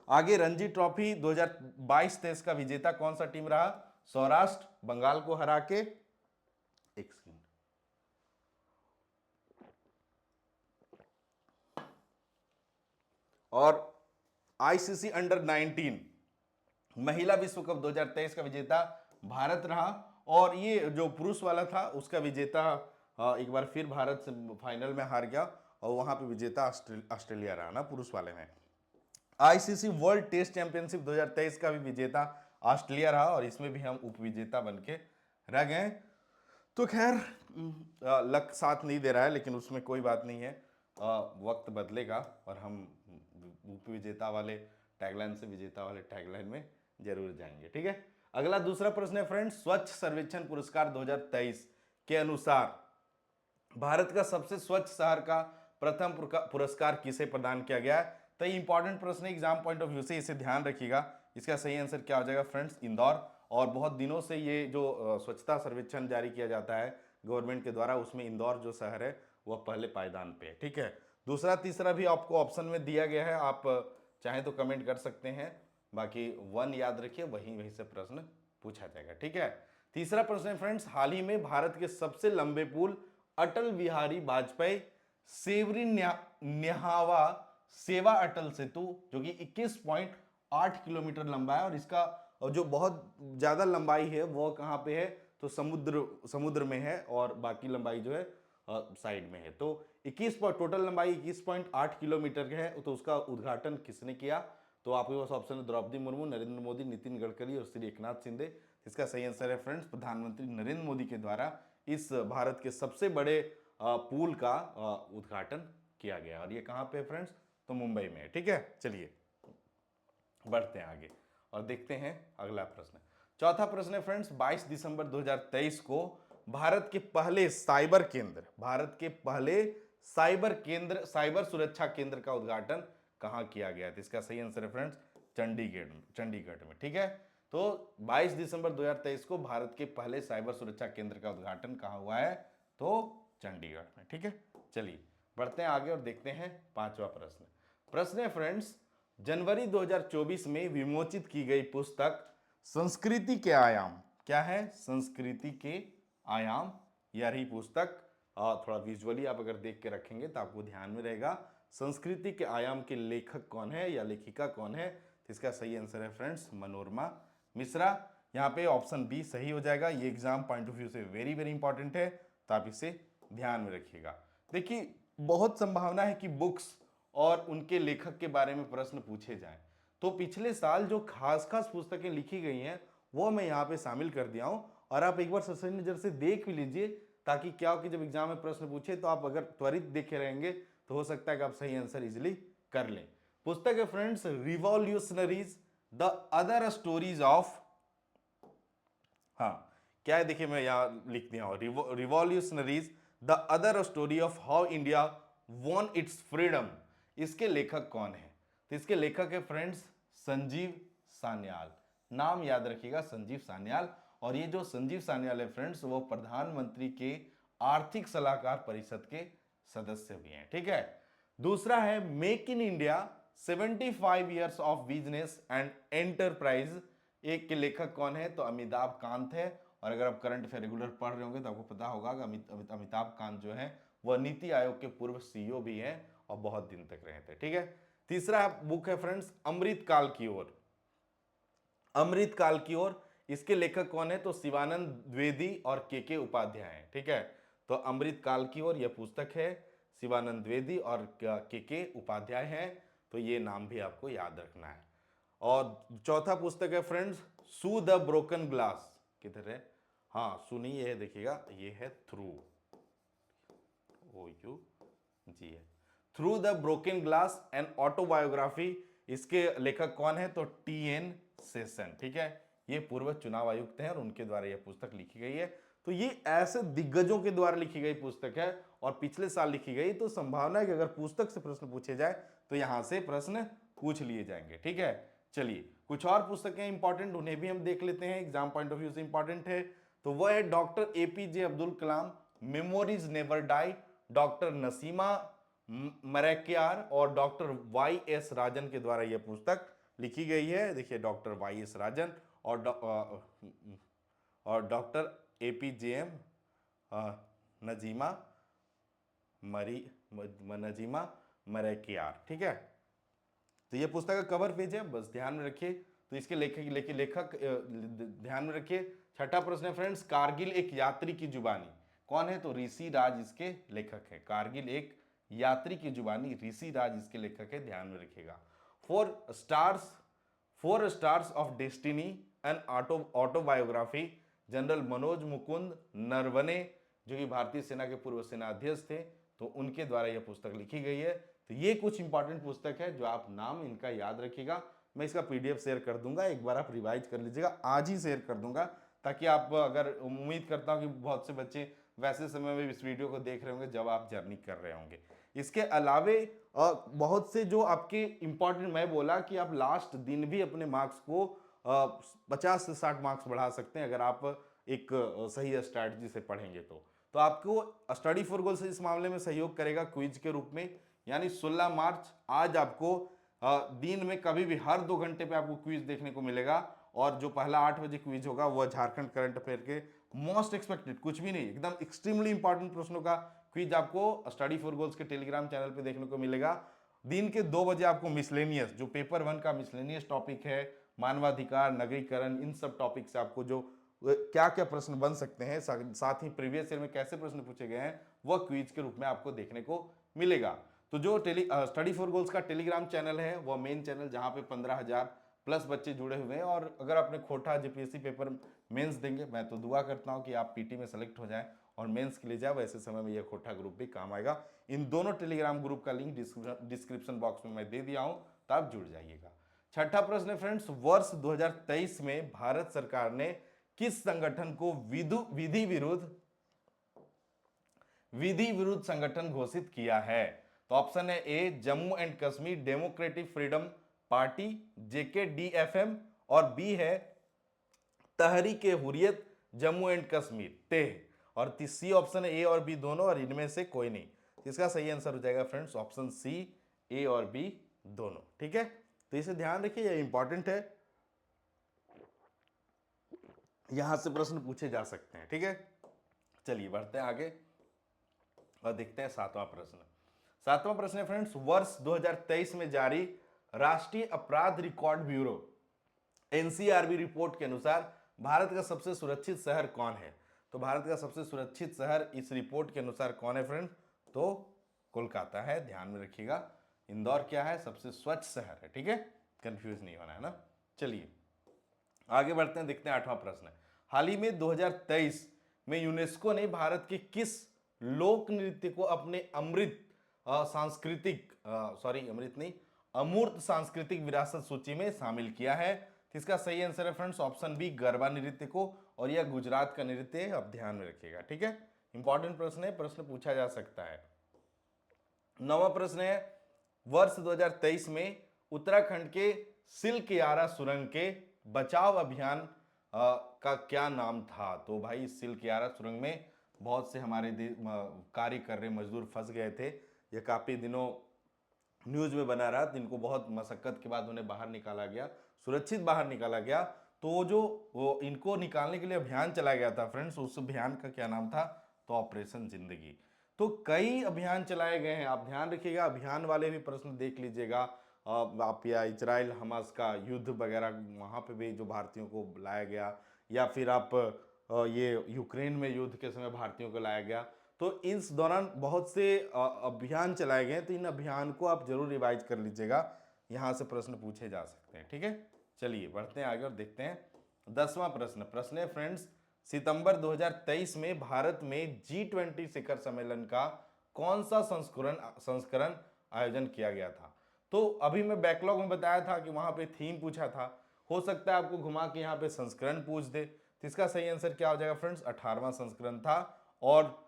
आगे रणजी ट्रॉफी 2022-23 का विजेता कौन सा टीम रहा, सौराष्ट्र बंगाल को हरा के। एक सेकंड, और आईसीसी अंडर 19 महिला विश्व कप 2023 का विजेता भारत रहा, और ये जो पुरुष वाला था उसका विजेता एक बार फिर भारत से फाइनल में हार गया, और वहां पे विजेता ऑस्ट्रेलिया रहा ना पुरुष वाले में। आईसीसी वर्ल्ड टेस्ट चैंपियनशिप 2023 का भी विजेता ऑस्ट्रेलिया रहा, और इसमें भी हम उपविजेता बनके रह गए। तो खैर लक साथ नहीं दे रहा है, लेकिन उसमें कोई बात नहीं है, वक्त बदलेगा और हम उपविजेता वाले टैगलाइन से विजेता वाले टैगलाइन में जरूर जाएंगे। ठीक है, अगला दूसरा प्रश्न है फ्रेंड्स, स्वच्छ सर्वेक्षण पुरस्कार 2023 के अनुसार भारत का सबसे स्वच्छ शहर का प्रथम पुरस्कार किसे प्रदान किया गया है। तो ये इंपॉर्टेंट प्रश्न है एग्जाम पॉइंट ऑफ व्यू से, इसे ध्यान रखिएगा। इसका सही आंसर क्या हो जाएगा फ्रेंड्स, इंदौर। और बहुत दिनों से ये जो स्वच्छता सर्वेक्षण जारी किया जाता है गवर्नमेंट के द्वारा, उसमें इंदौर जो शहर है वह पहले पायदान पे है। ठीक है, दूसरा तीसरा भी आपको ऑप्शन में दिया गया है, आप चाहे तो कमेंट कर सकते हैं, बाकी वन याद रखिए, वहीं वहीं से प्रश्न पूछा जाएगा। ठीक है, तीसरा प्रश्न है फ्रेंड्स, हाल ही में भारत के सबसे लंबे पुल अटल बिहारी वाजपेयी सेवरी न्याहावा सेवा अटल सेतु, जो कि 21.8 किलोमीटर लंबा है, और इसका जो बहुत ज्यादा लंबाई है वो कहां पे है, तो समुद्र में है, और बाकी लंबाई जो है साइड में है। तो 21 टोटल लंबाई 21.8 किलोमीटर है। तो उसका उद्घाटन किसने किया, तो आपके पास ऑप्शन है द्रौपदी मुर्मू, नरेंद्र मोदी, नितिन गडकरी और श्री एकनाथ शिंदे। इसका सही आंसर है फ्रेंड्स, प्रधानमंत्री नरेंद्र मोदी के द्वारा इस भारत के सबसे बड़े पुल का उद्घाटन किया गया, और ये कहां पे है फ्रेंड्स, तो मुंबई में है। ठीक है, चलिए बढ़ते हैं आगे और देखते हैं अगला प्रश्न। चौथा प्रश्न है फ्रेंड्स, 22 दिसंबर 2023 को भारत के पहले साइबर सुरक्षा केंद्र का उद्घाटन कहां किया गया था। इसका सही आंसर है फ्रेंड्स, चंडीगढ़ में। ठीक है, तो 22 दिसंबर 2023 को भारत के पहले साइबर सुरक्षा केंद्र का उद्घाटन कहां हुआ है, तो चंडीगढ़ में। ठीक है, चलिए बढ़ते हैं आगे और देखते हैं पांचवा प्रश्न है फ्रेंड्स, जनवरी 2024 में विमोचित की गई पुस्तक संस्कृति के आयाम, क्या है, संस्कृति के आयाम, यह रही पुस्तक। थोड़ा विजुअली आप अगर देख के रखेंगे तो आपको ध्यान में रहेगा, संस्कृति के आयाम के लेखक कौन है या लेखिका कौन है। तो इसका सही आंसर है फ्रेंड्स, मनोरमा मिश्रा। यहाँ पे ऑप्शन बी सही हो जाएगा, ये एग्जाम पॉइंट ऑफ व्यू से वेरी वेरी इंपॉर्टेंट है, तो आप इसे ध्यान में रखिएगा। देखिए बहुत संभावना है कि बुक्स और उनके लेखक के बारे में प्रश्न पूछे जाएं, तो पिछले साल जो खास खास पुस्तकें लिखी गई हैं वो मैं यहाँ पे शामिल कर दिया हूँ, और आप एक बार सरसरी नजर से देख भी लीजिए, ताकि क्या हो कि जब एग्जाम में प्रश्न पूछे तो आप अगर त्वरित देखे रहेंगे तो हो सकता है कि आप सही आंसर इजिली कर लें। पुस्तक है friends revolutionaries the other stories of, हाँ क्या है देखिए मैं यहां लिख दिया हूं, revolutionaries the other story of how India won it's freedom. इसके लेखक कौन है? तो इसके लेखक है फ्रेंड्स संजीव सान्याल। नाम याद रखिएगा, संजीव सान्याल। और ये जो संजीव सान्याल है फ्रेंड्स, वो प्रधानमंत्री के आर्थिक सलाहकार परिषद के सदस्य भी हैं। ठीक है। दूसरा है make in India 75 years of business and enterprise. एक के लेखक कौन है? तो अमिताभ कांत है। और अगर आप करंट अफेयर रेगुलर पढ़ रहे होंगे तो आपको पता होगा कि अमिताभ कांत जो है वह नीति आयोग के पूर्व सीईओ भी हैं और बहुत दिन तक रहे थे। ठीक है। तीसरा बुक है फ्रेंड्स अमृत काल की ओर। अमृत काल की ओर, इसके लेखक कौन है? तो शिवानंद द्विवेदी और के उपाध्याय हैं। ठीक है। तो अमृत काल की ओर यह पुस्तक है, शिवानंद द्विवेदी और के उपाध्याय हैं। तो ये नाम भी आपको याद रखना है। और चौथा पुस्तक है friends sue the broken glass. किधर है? हाँ सू नहीं, ये है देखिएगा, ये है थ्रू, ओ यू जी है, through the broken glass and autobiography. इसके लेखक कौन है? तो टी.एन. शेषन। ठीक है। ये पूर्व चुनाव आयुक्त हैं और उनके द्वारा यह पुस्तक लिखी गई है। तो ये ऐसे दिग्गजों के द्वारा लिखी गई पुस्तक है और पिछले साल लिखी गई, तो संभावना है कि अगर पुस्तक से प्रश्न पूछे जाए तो यहां से प्रश्न पूछ लिए जाएंगे। ठीक है। चलिए कुछ और पुस्तकें इंपॉर्टेंट, उन्हें भी हम देख लेते हैं, एग्जाम पॉइंट ऑफ व्यू से इंपॉर्टेंट है। तो वह है doctor APJ Abdul Kalam memories never die, doctor Naseema Marikar और डॉक्टर वाई एस राजन के द्वारा यह पुस्तक लिखी गई है। देखिए डॉक्टर वाई एस राजन और डॉक्टर एपीजेएम नजीमा नजीमा मरैक्यार। ठीक है। तो ये पुस्तक का कवर पेज है, बस ध्यान में रखिए। तो इसके लेखक ध्यान में रखिए। छठा प्रश्न है फ्रेंड्स कारगिल एक यात्री की जुबानी। कौन है? तो ऋषि राज इसके लेखक है। कारगिल एक यात्री की जुबानी, ऋषि राज इसके लेखक है, ध्यान में रखिएगा। Four stars of destiny and autobiography, general Manoj Mukund Naravane, जो कि भारतीय सेना के पूर्व सेना अध्यक्ष थे, तो उनके द्वारा यह पुस्तक लिखी गई है। तो ये कुछ इंपॉर्टेंट पुस्तक है जो आप नाम इनका याद रखिएगा। मैं इसका पीडीएफ शेयर कर दूंगा, एक बार आप रिवाइज कर लीजिएगा, आज ही शेयर कर दूंगा, ताकि आप, अगर उम्मीद करता हूं कि बहुत से बच्चे वैसे समय में इस वीडियो को देख रहे होंगे जब आप जर्नी कर रहे होंगे। इसके अलावे बहुत से जो आपके इंपॉर्टेंट, मैं बोला कि आप लास्ट दिन भी अपने मार्क्स को 50 से 60 मार्क्स बढ़ा सकते हैं अगर आप एक सही स्ट्रैटेजी से पढ़ेंगे। तो आपको स्टडी फॉर गोल्स इस मामले में सहयोग करेगा क्विज के रूप में, यानी 16 मार्च आज आपको दिन में कभी भी हर 2 घंटे पे आपको क्विज देखने को मिलेगा। और जो पहला 8 बजे क्विज होगा वह झारखंड करंट अफेयर के मोस्ट एक्सपेक्टेड, कुछ भी नहीं, एकदम एक्सट्रीमली इंपॉर्टेंट प्रश्नों का क्विज आपको स्टडी फॉर गोल्स के टेलीग्राम चैनल पे देखने को मिलेगा। दिन के 2 बजे आपको मिसलेनियस, जो पेपर 1 का मिसलेनियस टॉपिक है, मानवाधिकार, नगरीकरण, इन सब टॉपिक से आपको जो क्या क्या प्रश्न बन सकते हैं, साथ ही प्रीवियस ईयर में कैसे प्रश्न पूछे गए हैं, वह क्विज के रूप में आपको देखने को मिलेगा। तो जो स्टडी फॉर गोल्स का टेलीग्राम चैनल है वह मेन चैनल, जहां पे 15,000 प्लस बच्चे जुड़े हुए हैं। और अगर आपने खोटा जेपीएससी पेपर मेंस देंगे, मैं तो दुआ करता हूं कि आप पीटी में सेलेक्ट हो जाएं और मेंस के लिए जाए, वैसे समय में यह खोटा ग्रुप भी काम आएगा। इन दोनों टेलीग्राम ग्रुप का लिंक डिस्क्रिप्शन बॉक्स में मैं दे दिया हूं, तो आप जुड़ जाइएगा। छठा प्रश्न है फ्रेंड्स, वर्ष 2023 में भारत सरकार ने किस संगठन को विधि विरुद्ध संगठन घोषित किया है? तो ऑप्शन है A Jammu and Kashmir democratic freedom party JKDFM, और बी है तहरीक हुरियत जम्मू एंड कश्मीर TEH, और सी ऑप्शन है ए और बी दोनों, और इनमें से कोई नहीं। इसका सही आंसर हो जाएगा फ्रेंड्स ऑप्शन सी, ए और बी दोनों। ठीक है। तो इसे ध्यान रखिए, यह इंपॉर्टेंट है, यहां से प्रश्न पूछे जा सकते हैं। ठीक है। चलिए बढ़ते हैं आगे और देखते हैं सातवां प्रश्न। सातवां प्रश्न है फ्रेंड्स, वर्ष 2023 में जारी राष्ट्रीय अपराध रिकॉर्ड ब्यूरो NCRB रिपोर्ट के अनुसार भारत का सबसे सुरक्षित शहर कौन है? तो भारत का सबसे सुरक्षित शहर इस रिपोर्ट के अनुसार कौन है फ्रेंड? तो कोलकाता है, ध्यान में रखिएगा। इंदौर क्या है? सबसे स्वच्छ शहर है। ठीक है। कंफ्यूज नहीं होना है ना। चलिए आगे बढ़ते हैं, देखते हैं 8वां प्रश्न। हाल ही में 2023 में यूनेस्को ने भारत के किस लोक नृत्य को अपने अमृत सांस्कृतिक सॉरी अमृत नहीं अमूर्त सांस्कृतिक विरासत सूची में शामिल किया है? तो इसका सही आंसर है फ्रेंड्स ऑप्शन बी, गरबा नृत्य को, और यह गुजरात का नृत्य है, आप ध्यान में रखिएगा। ठीक है, इंपॉर्टेंट प्रश्न है, प्रश्न पूछा जा सकता है। 9वां प्रश्न है, वर्ष 2023 में उत्तराखंड के सिल्कयारा सुरंग के बचाव अभियान का क्या नाम था? तो भाई सिल्कयारा सुरंग में बहुत से हमारे कार्य कर रहे मजदूर फंस गए थे। ये काफी दिनों न्यूज में बना रहा, इनको बहुत मशक्कत के बाद उन्हें बाहर निकाला गया, सुरक्षित बाहर निकाला गया। तो जो वो इनको निकालने के लिए अभियान चलाया गया था फ्रेंड्स, उस अभियान का क्या नाम था? तो ऑपरेशन जिंदगी। तो कई अभियान चलाए गए हैं, आप ध्यान रखिएगा, अभियान वाले भी प्रश्न देख लीजिएगा। आप या इजराइल हमास का युद्ध वगैरह, वहाँ पे भी जो भारतीयों को लाया गया, या फिर आप ये यूक्रेन में युद्ध के समय भारतीयों को लाया गया। तो इस दौरान बहुत से अभियान चलाए गए, तो इन अभियान को आप जरूर रिवाइज कर लीजिएगा, यहाँ से प्रश्न पूछे जा सकते हैं। ठीक है, चलिए बढ़ते हैं आगे और देखते हैं 10वां प्रश्न। प्रश्न है फ्रेंड्स, सितंबर 2023 में भारत में G20 शिखर सम्मेलन का कौन सा संस्करण आयोजन किया गया था? तो अभी मैं बैकलॉग में बताया था कि वहां पे थीम पूछा था, हो सकता है आपको घुमा के यहाँ पे संस्करण पूछ दे। तो इसका सही आंसर क्या हो जाएगा फ्रेंड्स? 18वां संस्करण था। और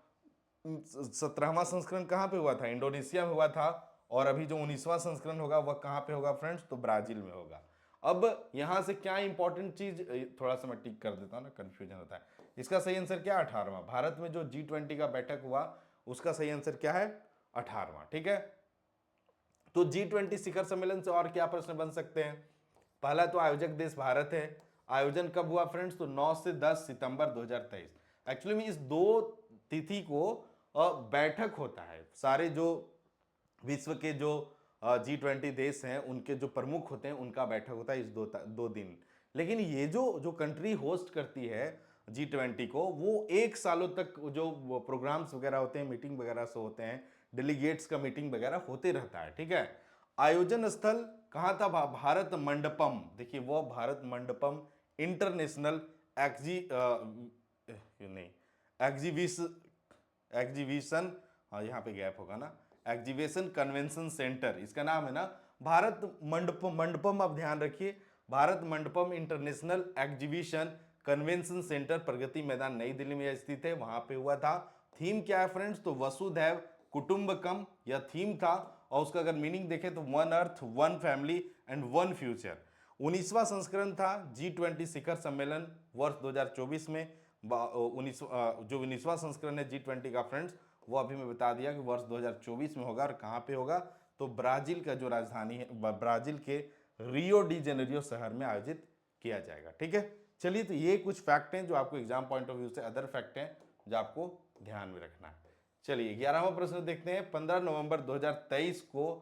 17वां संस्करण कहाँ पे हुआ था? इंडोनेशिया में हुआ था। और अभी जो 19वां संस्करण होगा वह कहाँ पे होगा फ्रेंड्स? तो ब्राजील में होगा। अब यहां से क्या इंपॉर्टेंट चीज, थोड़ा सा मैं टिक कर देता हूं ना, कंफ्यूजन होता है। इसका सही आंसर क्या? 18वां। भारत में जो G20 का बैठक हुआ उसका सही आंसर क्या है? 18वां। ठीक है, तो G20 शिखर सम्मेलन से और क्या प्रश्न बन सकते हैं? पहला तो आयोजक देश भारत है। आयोजन कब हुआ फ्रेंड्स? तो 9 से 10 सितंबर 2023। एक्चुअली में इस दो तिथि को बैठक होता है, सारे जो विश्व के जो G20 देश हैं उनके जो प्रमुख होते हैं उनका बैठक होता है इस दो दिन। लेकिन ये जो कंट्री होस्ट करती है G20 को, वो 1 सालों तक जो प्रोग्राम्स वगैरह होते हैं, मीटिंग वगैरह से होते हैं, डेलीगेट्स का मीटिंग वगैरह होते रहता है। ठीक है, आयोजन स्थल कहाँ था? भारत मंडपम। देखिए वो भारत मंडपम इंटरनेशनल नहीं एग्जीबिशन, हाँ यहाँ पे गैप होगा ना, एग्जीबिशन कन्वेंशन सेंटर इसका नाम है ना, भारत मंडपम आप ध्यान रखिए, Bharat Mandapam international exhibition convention centre Pragati Maidan New Delhi में स्थित है, वहां पे हुआ था। थीम क्या है फ्रेंड्स? तो वसुधैव कुटुंबकम यह थीम था। और उसका अगर मीनिंग देखें तो one earth, one family and one future. 19वां संस्करण था G20 शिखर सम्मेलन वर्ष 2024 में। 19वां संस्करण है G20 का फ्रेंड्स, वो अभी मैं बता दिया कि वर्ष 2024 में होगा। और कहाँ पे होगा? तो ब्राजील का जो राजधानी है, ब्राजील के रियो डी जेनेरियो शहर में आयोजित किया जाएगा। ठीक है, चलिए तो ये कुछ फैक्ट हैं जो आपको एग्जाम पॉइंट ऑफ व्यू से, अदर फैक्ट हैं जो आपको ध्यान में रखना है। चलिए 11वां प्रश्न देखते हैं। 15 नवंबर 2023 को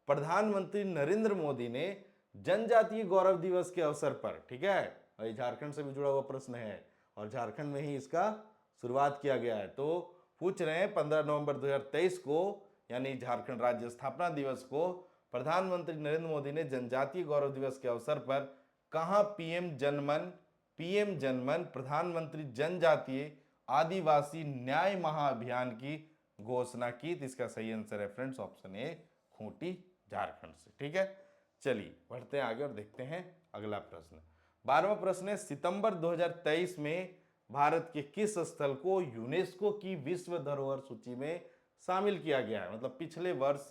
प्रधानमंत्री नरेंद्र मोदी ने जनजातीय गौरव दिवस के अवसर पर, ठीक है, और झारखंड से भी जुड़ा हुआ प्रश्न है और झारखंड में ही इसका शुरुआत किया गया है, तो पूछ रहे हैं 15 नवंबर 2023 को यानी झारखंड राज्य स्थापना दिवस को प्रधानमंत्री नरेंद्र मोदी ने जनजातीय गौरव दिवस के अवसर पर कहां पीएम जनमन प्रधानमंत्री जनजातीय आदिवासी न्याय महाअभियान की घोषणा की? तो इसका सही आंसर है friends option A, Khunti, Jharkhand से। ठीक है, चलिए बढ़ते हैं आगे और देखते हैं अगला प्रश्न। 12वां प्रश्न है, सितंबर 2023 में भारत के किस स्थल को यूनेस्को की विश्व धरोहर सूची में शामिल किया गया है? मतलब पिछले वर्ष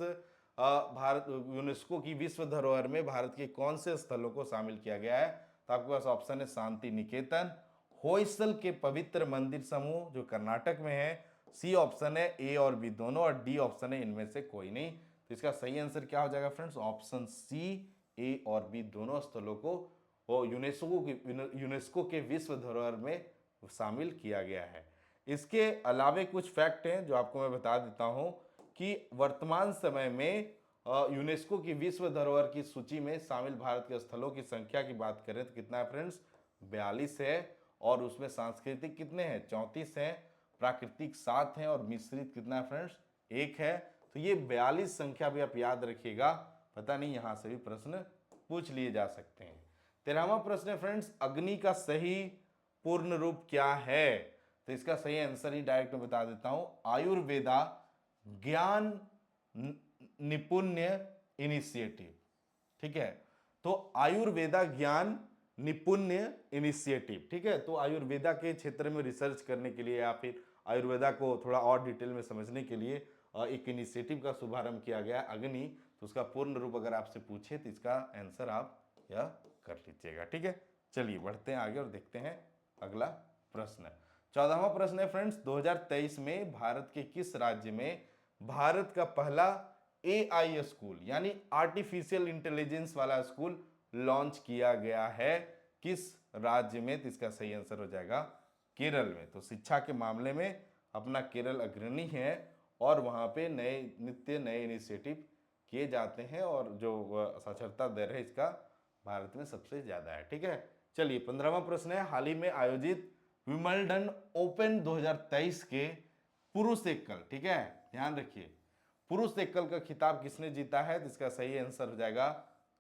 भारत यूनेस्को की विश्व धरोहर में भारत के कौन से स्थलों को शामिल किया गया है? तो आपके पास ऑप्शन है शांति निकेतन, होयसल के पवित्र मंदिर समूह जो कर्नाटक में है, सी ऑप्शन है ए और बी दोनों, और डी ऑप्शन है इनमें से कोई नहीं। तो इसका सही आंसर क्या हो जाएगा फ्रेंड्स? ऑप्शन सी, ए और बी दोनों स्थलों को यूनेस्को के विश्व धरोहर में शामिल किया गया है। इसके अलावे कुछ फैक्ट हैं जो आपको मैं बता देता हूं कि वर्तमान समय में यूनेस्को की विश्व धरोहर की सूची में शामिल भारत के स्थलों की संख्या की बात करें तो कितना है फ्रेंड्स? 42 है। और उसमें सांस्कृतिक कितने हैं? 34 हैं, प्राकृतिक 7 हैं और मिश्रित कितना है फ्रेंड्स? 1 है। तो ये 42 संख्या भी आप याद रखिएगा, पता नहीं यहां से भी प्रश्न पूछ लिए जा सकते हैं। 13वां प्रश्न है फ्रेंड्स, अग्नि का सही पूर्ण रूप क्या है? तो इसका सही आंसर ही डायरेक्ट में बता देता हूं, आयुर्वेदा ज्ञान निपुण्य इनिशिएटिव। ठीक है, तो आयुर्वेदा ज्ञान निपुण्य इनिशिएटिव। ठीक है, तो आयुर्वेदा के क्षेत्र में रिसर्च करने के लिए या फिर आयुर्वेदा को थोड़ा और डिटेल में समझने के लिए एक इनिशिएटिव का शुभारंभ किया गया अग्नि। तो उसका पूर्ण रूप अगर आपसे पूछे तो इसका आंसर आप यह कर लीजिएगा। ठीक है, चलिए बढ़ते हैं आगे और देखते हैं अगला प्रश्न। 14वां प्रश्न है फ्रेंड्स, 2023 में भारत के किस राज्य में भारत का पहला AI स्कूल यानी आर्टिफिशियल इंटेलिजेंस वाला स्कूल लॉन्च किया गया है? किस राज्य में? तो इसका सही आंसर हो जाएगा केरल में। तो शिक्षा के मामले में अपना केरल अग्रणी है और वहां पे नए इनिशिएटिव किए जाते हैं और जो साक्षरता दर है इसका भारत में सबसे ज्यादा है। ठीक है, चलिए 15वां प्रश्न है, हाल ही में आयोजित विंबलडन ओपन 2023 के पुरुष एकल, ठीक है ध्यान रखिए, पुरुष एकल का खिताब किसने जीता है? तो इसका सही आंसर हो जाएगा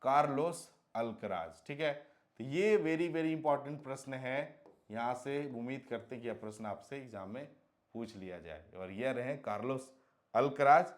कार्लोस अल्कराज। ठीक है, तो ये वेरी वेरी इंपॉर्टेंट प्रश्न है, यहां से उम्मीद करते कि यह प्रश्न आपसे एग्जाम में पूछ लिया जाए और यह रहे कार्लोस अल्कराज।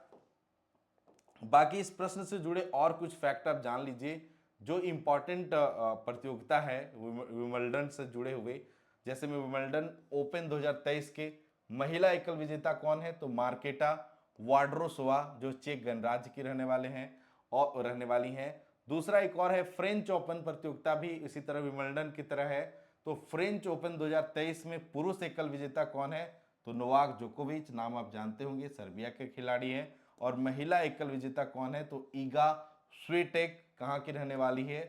बाकी इस प्रश्न से जुड़े और कुछ फैक्ट आप जान लीजिए जो इंपॉर्टेंट प्रतियोगिता है विंबलडन से जुड़े हुए। जैसे में विंबलडन ओपन 2023 के महिला एकल विजेता कौन है? तो मार्केटा वाड्रोसोवा जो चेक गणराज्य की रहने वाले हैं और रहने वाली हैं। दूसरा एक और है फ्रेंच ओपन प्रतियोगिता भी इसी तरह विंबलडन की तरह है। तो फ्रेंच ओपन 2023 में पुरुष एकल विजेता कौन है? तो नोवाक जोकोविच, नाम आप जानते होंगे, सर्बिया के खिलाड़ी हैं। और महिला एकल विजेता कौन है? तो ईगा स्वीटेक, कहां की रहने वाली है?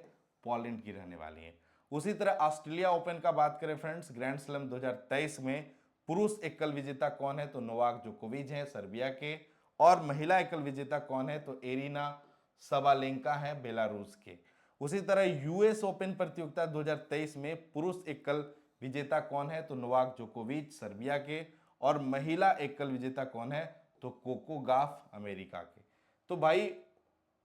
पोलैंड की रहने वाली है। उसी तरह ऑस्ट्रेलिया ओपन का बात करें फ्रेंड्स, ग्रैंड स्लैम 2023 में पुरुष एकल विजेता कौन है? तो नोवाक जोकोविच है सर्बिया के। और महिला एकल विजेता कौन है? तो एरिना सबालेंका है बेलारूस के। उसी तरह यूएस ओपन प्रतियोगिता 2023 में पुरुष एकल विजेता कौन है? तो नोवाक जोकोविच सर्बिया के। और महिला एकल विजेता कौन है? तो कोको गाफ अमेरिका के। तो भाई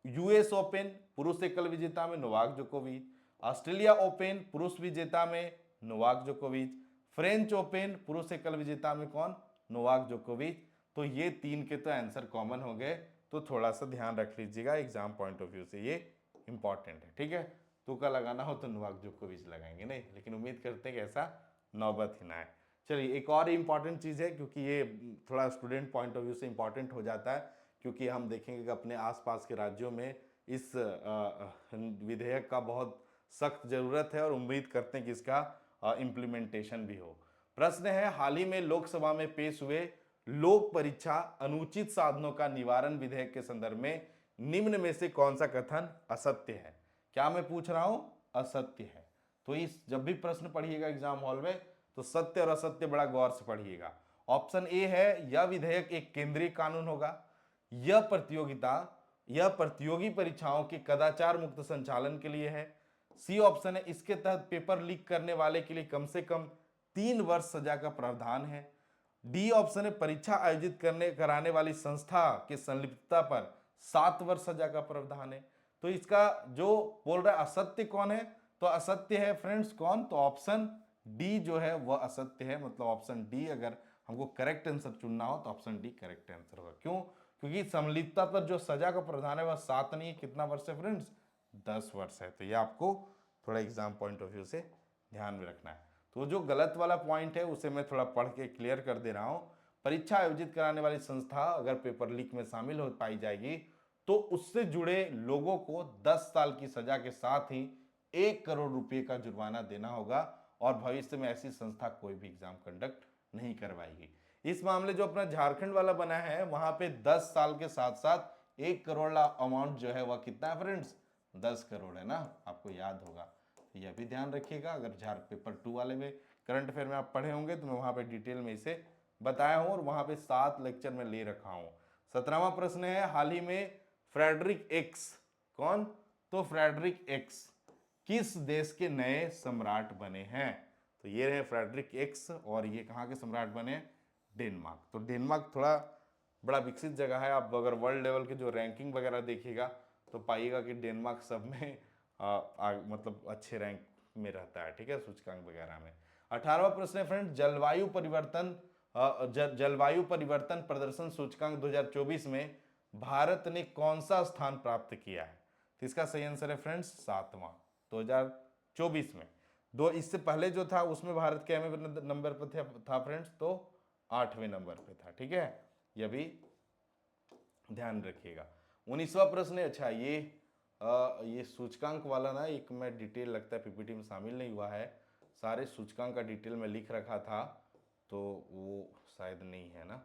यूएस ओपन पुरुष एकल विजेता में नोवाक जोकोविच, ऑस्ट्रेलिया ओपन पुरुष विजेता में नोवाक जोकोविच, फ्रेंच ओपन पुरुष एकल विजेता में कौन? नोवाक जोकोविच। तो ये तीन के तो आंसर कॉमन हो गए, तो थोड़ा सा ध्यान रख लीजिएगा एग्जाम पॉइंट ऑफ व्यू से, ये इंपॉर्टेंट है। ठीक है, तुक्का लगाना हो तो नोवाक जोकोविच लगाएंगे नहीं, लेकिन उम्मीद करते हैं कि ऐसा नौबत ही ना आए। चलिए एक और इंपॉर्टेंट चीज़ है, क्योंकि ये थोड़ा स्टूडेंट पॉइंट ऑफ व्यू से इंपॉर्टेंट हो जाता है, क्योंकि हम देखेंगे कि अपने आसपास के राज्यों में इस विधेयक का बहुत सख्त जरूरत है और उम्मीद करते हैं कि इसका इम्प्लीमेंटेशन भी हो। प्रश्न है, हाल ही में लोकसभा में पेश हुए लोक परीक्षा अनुचित साधनों का निवारण विधेयक के संदर्भ में निम्न में से कौन सा कथन असत्य है? क्या मैं पूछ रहा हूं? असत्य है। तो इस जब भी प्रश्न पढ़िएगा एग्जाम हॉल में तो सत्य और असत्य बड़ा गौर से पढ़िएगा। ऑप्शन ए है, यह विधेयक एक केंद्रीय कानून होगा, यह प्रतियोगी परीक्षाओं के कदाचार मुक्त संचालन के लिए है। सी ऑप्शन है, इसके तहत पेपर लीक करने वाले के लिए कम से कम 3 वर्ष सजा का प्रावधान है। डी ऑप्शन है, परीक्षा आयोजित कराने वाली संस्था के संलिप्तता पर 7 वर्ष सजा का प्रावधान है। तो इसका जो बोल रहा है असत्य कौन है? तो असत्य है फ्रेंड्स कौन? तो ऑप्शन डी जो है वह असत्य है। मतलब ऑप्शन डी, अगर हमको करेक्ट आंसर चुनना हो तो ऑप्शन डी करेक्ट आंसर होगा। क्यों? क्योंकि संलिप्तता पर जो सजा का प्रावधान है वह 7 नहीं, कितना वर्ष है फ्रेंड्स? 10 वर्ष है। तो ये आपको थोड़ा एग्जाम पॉइंट ऑफ व्यू से ध्यान में रखना है। तो जो गलत वाला पॉइंट है उसे मैं थोड़ा पढ़ के क्लियर कर दे रहा हूं। परीक्षा आयोजित कराने वाली संस्था अगर पेपर लीक में शामिल हो पाई जाएगी तो उससे जुड़े लोगों को 10 साल की सजा के साथ ही 1 करोड़ रुपए का जुर्माना देना होगा और भविष्य में ऐसी संस्था कोई भी एग्जाम कंडक्ट नहीं करवाएगी। इस मामले जो अपना झारखंड वाला बना है वहां पे 10 साल के साथ साथ 1 करोड़ अमाउंट जो है वह कितना है फ्रेंड्स? 10 करोड़ है ना, आपको याद होगा। यह भी ध्यान रखिएगा, अगर झार पेपर 2 वाले में करंट अफेयर में आप पढ़े होंगे तो मैं वहां पे डिटेल में इसे बताया हूं और वहां पे 7 लेक्चर में ले रखा हूं। 17वां प्रश्न है, हाल ही में फ्रेडरिक एक्स, कौन? तो फ्रेडरिक एक्स किस देश के नए सम्राट बने हैं? तो ये रहे फ्रेडरिक एक्स और ये कहाँ के सम्राट बने? डेनमार्क। तो डेनमार्क थोड़ा बड़ा विकसित जगह है। आप अगर वर्ल्ड लेवल के जो रैंकिंग वगैरह देखिएगा तो पाइएगा कि डेनमार्क सब में मतलब अच्छे रैंक में रहता है, ठीक है, सूचकांक वगैरह में। 18वां प्रश्न है फ्रेंड्स, जलवायु परिवर्तन प्रदर्शन सूचकांक 2024 में भारत ने कौन सा स्थान प्राप्त किया है? तो इसका सही आंसर है फ्रेंड्स 7वां 2024 में। दो इससे पहले जो था उसमें भारत के नंबर पर था फ्रेंड्स, तो 8वें नंबर पे था, ठीक है, यह भी ध्यान रखिएगा। 19वां प्रश्न है, अच्छा ये सूचकांक वाला ना एक मैं डिटेल लगता है पीपीटी में शामिल नहीं हुआ है, सारे सूचकांक का डिटेल में लिख रखा था तो वो शायद नहीं है ना,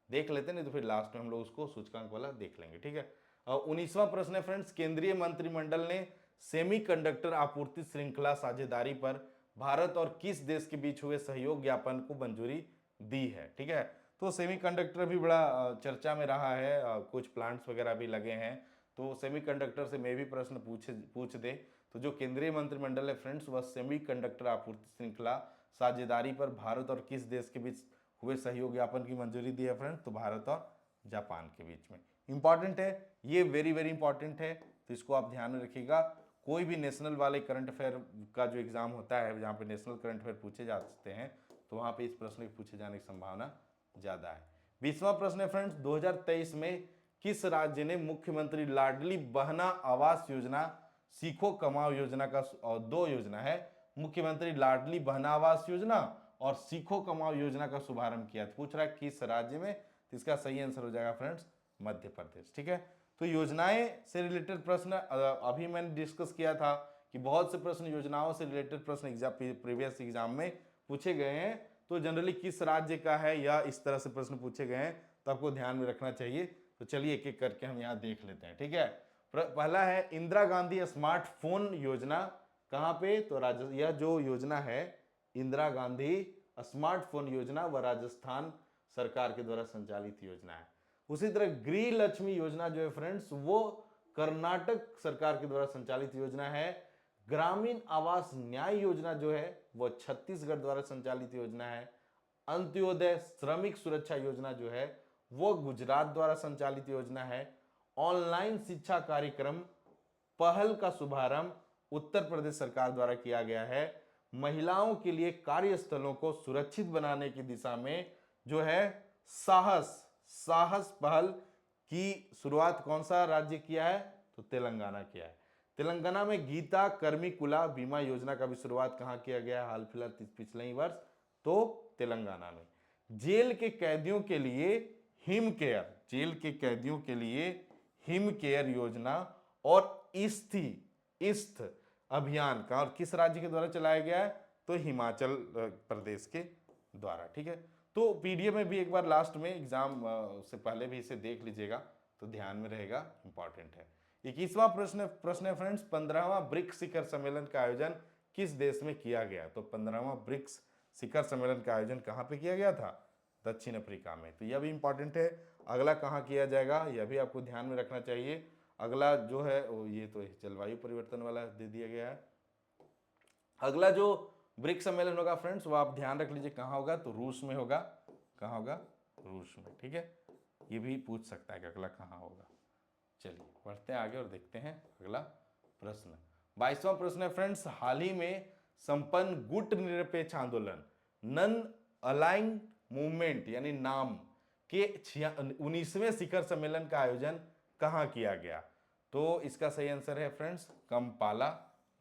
देख लेते नहीं तो फिर लास्ट में हम लोग उसको सूचकांक वाला देख लेंगे, ठीक है। 19वां प्रश्न है फ्रेंड्स, केंद्रीय मंत्रिमंडल ने सेमीकंडक्टर आपूर्ति श्रृंखला साझेदारी पर भारत और किस देश के बीच हुए सहयोग ज्ञापन को मंजूरी दी है, ठीक है। तो सेमीकंडक्टर भी बड़ा चर्चा में रहा है, कुछ प्लांट्स वगैरह भी लगे हैं, तो सेमीकंडक्टर से मैं भी प्रश्न पूछ दे तो जो केंद्रीय मंत्रिमंडल है फ्रेंड्स वह सेमीकंडक्टर आपूर्ति श्रृंखला साझेदारी पर भारत और किस देश के बीच हुए सहयोग ज्ञापन की मंजूरी दी है फ्रेंड्स, तो भारत और जापान के बीच में। इंपॉर्टेंट है ये, वेरी वेरी इंपॉर्टेंट है, तो इसको आप ध्यान में रखिएगा। कोई भी नेशनल वाले करंट अफेयर का जो एग्जाम होता है जहाँ पे नेशनल करंट अफेयर पूछे जाते हैं तो वहाँ पे इस प्रश्न के पूछे जाने की संभावना ज्यादा है। 20वां प्रश्न है फ्रेंड्स, 2023 में किस राज्य ने मुख्यमंत्री लाडली बहना आवास योजना, सीखो कमाओ योजना का, और दो योजना है, मुख्यमंत्री लाडली बहना आवास योजना और सीखो कमाओ योजना का शुभारंभ किया? तो पूछ रहा है किस राज्य में, तो इसका सही आंसर हो जाएगा फ्रेंड्स मध्य प्रदेश, ठीक है। तो योजनाएं से रिलेटेड प्रश्न अभी मैंने डिस्कस किया था कि बहुत से प्रश्न योजनाओं से रिलेटेड प्रश्न एग्जाम प्रीवियस एग्जाम में पूछे गए हैं, तो जनरली किस राज्य का है या इस तरह से प्रश्न पूछे गए हैं तो आपको ध्यान में रखना चाहिए। तो चलिए एक एक करके हम यहाँ देख लेते हैं, ठीक है। पहला है इंदिरा गांधी स्मार्टफोन योजना, कहाँ पे, तो यह जो योजना है इंदिरा गांधी स्मार्टफोन योजना वह राजस्थान सरकार के द्वारा संचालित योजना है। उसी तरह गृह लक्ष्मी योजना जो है फ्रेंड्स वो कर्नाटक सरकार के द्वारा संचालित योजना है। ग्रामीण आवास न्याय योजना जो है वो छत्तीसगढ़ द्वारा संचालित योजना है। अंत्योदय श्रमिक सुरक्षा योजना जो है वो गुजरात द्वारा संचालित योजना है। ऑनलाइन शिक्षा कार्यक्रम पहल का शुभारंभ उत्तर प्रदेश सरकार द्वारा किया गया है। महिलाओं के लिए कार्यस्थलों को सुरक्षित बनाने की दिशा में जो है साहस पहल की शुरुआत कौन सा राज्य किया है, तो तेलंगाना किया है। तेलंगाना में गीता कर्मिकुला बीमा योजना का भी शुरुआत कहां किया गया हाल फिलहाल पिछले ही वर्ष, तो तेलंगाना में। जेल के कैदियों के लिए हिम केयर, जेल के कैदियों के लिए हिम केयर योजना और इस्थ अभियान का और किस राज्य के द्वारा चलाया गया है, तो हिमाचल प्रदेश के द्वारा, ठीक है। तो पीडीएफ में भी एक बार लास्ट में एग्जाम से पहले भी इसे देख लीजिएगा तो ध्यान में रहेगा, इंपॉर्टेंट है। 21वां प्रश्न है फ्रेंड्स, 15वां ब्रिक्स शिखर सम्मेलन का आयोजन किस देश में किया गया? तो 15वां ब्रिक्स शिखर सम्मेलन का आयोजन कहाँ पे किया गया था? दक्षिण अफ्रीका में। तो यह भी इंपॉर्टेंट है। अगला कहाँ किया जाएगा यह भी आपको ध्यान में रखना चाहिए। अगला जो है ये तो जलवायु परिवर्तन वाला दे दिया गया है। अगला जो ब्रिक्स सम्मेलन होगा फ्रेंड्स वो आप ध्यान रख लीजिए कहाँ होगा, तो रूस में होगा। कहाँ होगा? रूस में, ठीक है। ये भी पूछ सकता है कि अगला कहाँ होगा। चलिए बढ़ते हैं आगे और देखते हैं अगला प्रश्न। 22वां प्रश्न है फ्रेंड्स, हाल ही में संपन्न गुट निरपेक्ष आंदोलन नन अलाइंग मूवमेंट यानी नाम के 19वें शिखर सम्मेलन का आयोजन कहाँ किया गया? तो इसका सही आंसर है फ्रेंड्स कंपाला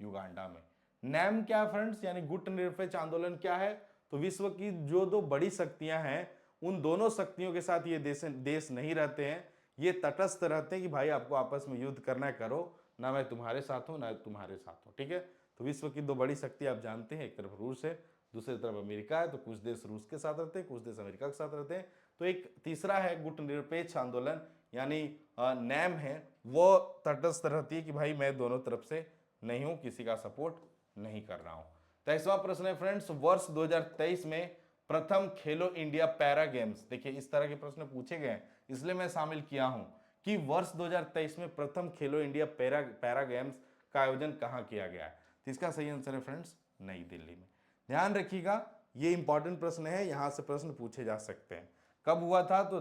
युगांडा में। नैम क्या है फ्रेंड्स, यानी गुट निरपेक्ष आंदोलन क्या है? तो विश्व की जो दो बड़ी शक्तियां हैं उन दोनों शक्तियों के साथ ये देश नहीं रहते हैं, ये तटस्थ रहते हैं कि भाई आपको आपस में युद्ध करना है करो, ना मैं तुम्हारे साथ हूं ना तुम्हारे साथ हूं, ठीक है। तो विश्व की दो बड़ी शक्ति आप जानते हैं, एक तरफ रूस है दूसरी तरफ अमेरिका है, तो कुछ देश रूस के साथ रहते हैं कुछ देश अमेरिका के साथ रहते हैं। तो एक तीसरा है गुट निरपेक्ष आंदोलन यानी नैम है, वो तटस्थ रहती है कि भाई मैं दोनों तरफ से नहीं हूं, किसी का सपोर्ट नहीं कर रहा हूं। 23वां प्रश्न है फ्रेंड्स, वर्ष 2023 में प्रथम खेलो इंडिया पैरा गेम्स, देखिए इस तरह के प्रश्न पूछे गए इसलिए मैं शामिल किया हूं कि वर्ष 2023 में प्रथम खेलो इंडिया पैरा गेम्स का आयोजन कहां किया गया है? तो इसका सही आंसर है फ्रेंड्स नई दिल्ली में। ध्यान रखिएगा ये इंपॉर्टेंट प्रश्न है, यहां से प्रश्न पूछे जा सकते हैं। कब हुआ था? तो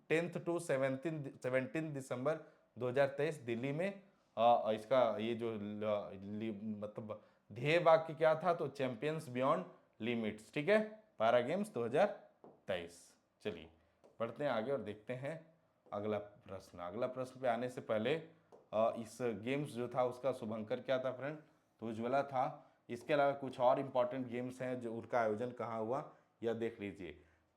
10 टू 17 दिसंबर 2023 दिल्ली में इसका ये जो मतलब ध्येय वाक्य क्या था, तो चैंपियंस बियॉन्ड लिमिट्स। ठीक है, पैरा गेम्स 2023। चलिए बढ़ते हैं आगे और देखते हैं अगला प्रश्न। अगला प्रश्न पे आने से पहले इस गेम्स जो था उसका शुभंकर क्या था फ्रेंड, तो उज्ज्वला था। इसके अलावा कुछ और इंपॉर्टेंट गेम्स हैं जो उनका आयोजन कहाँ हुआ, यह देख लीजिए।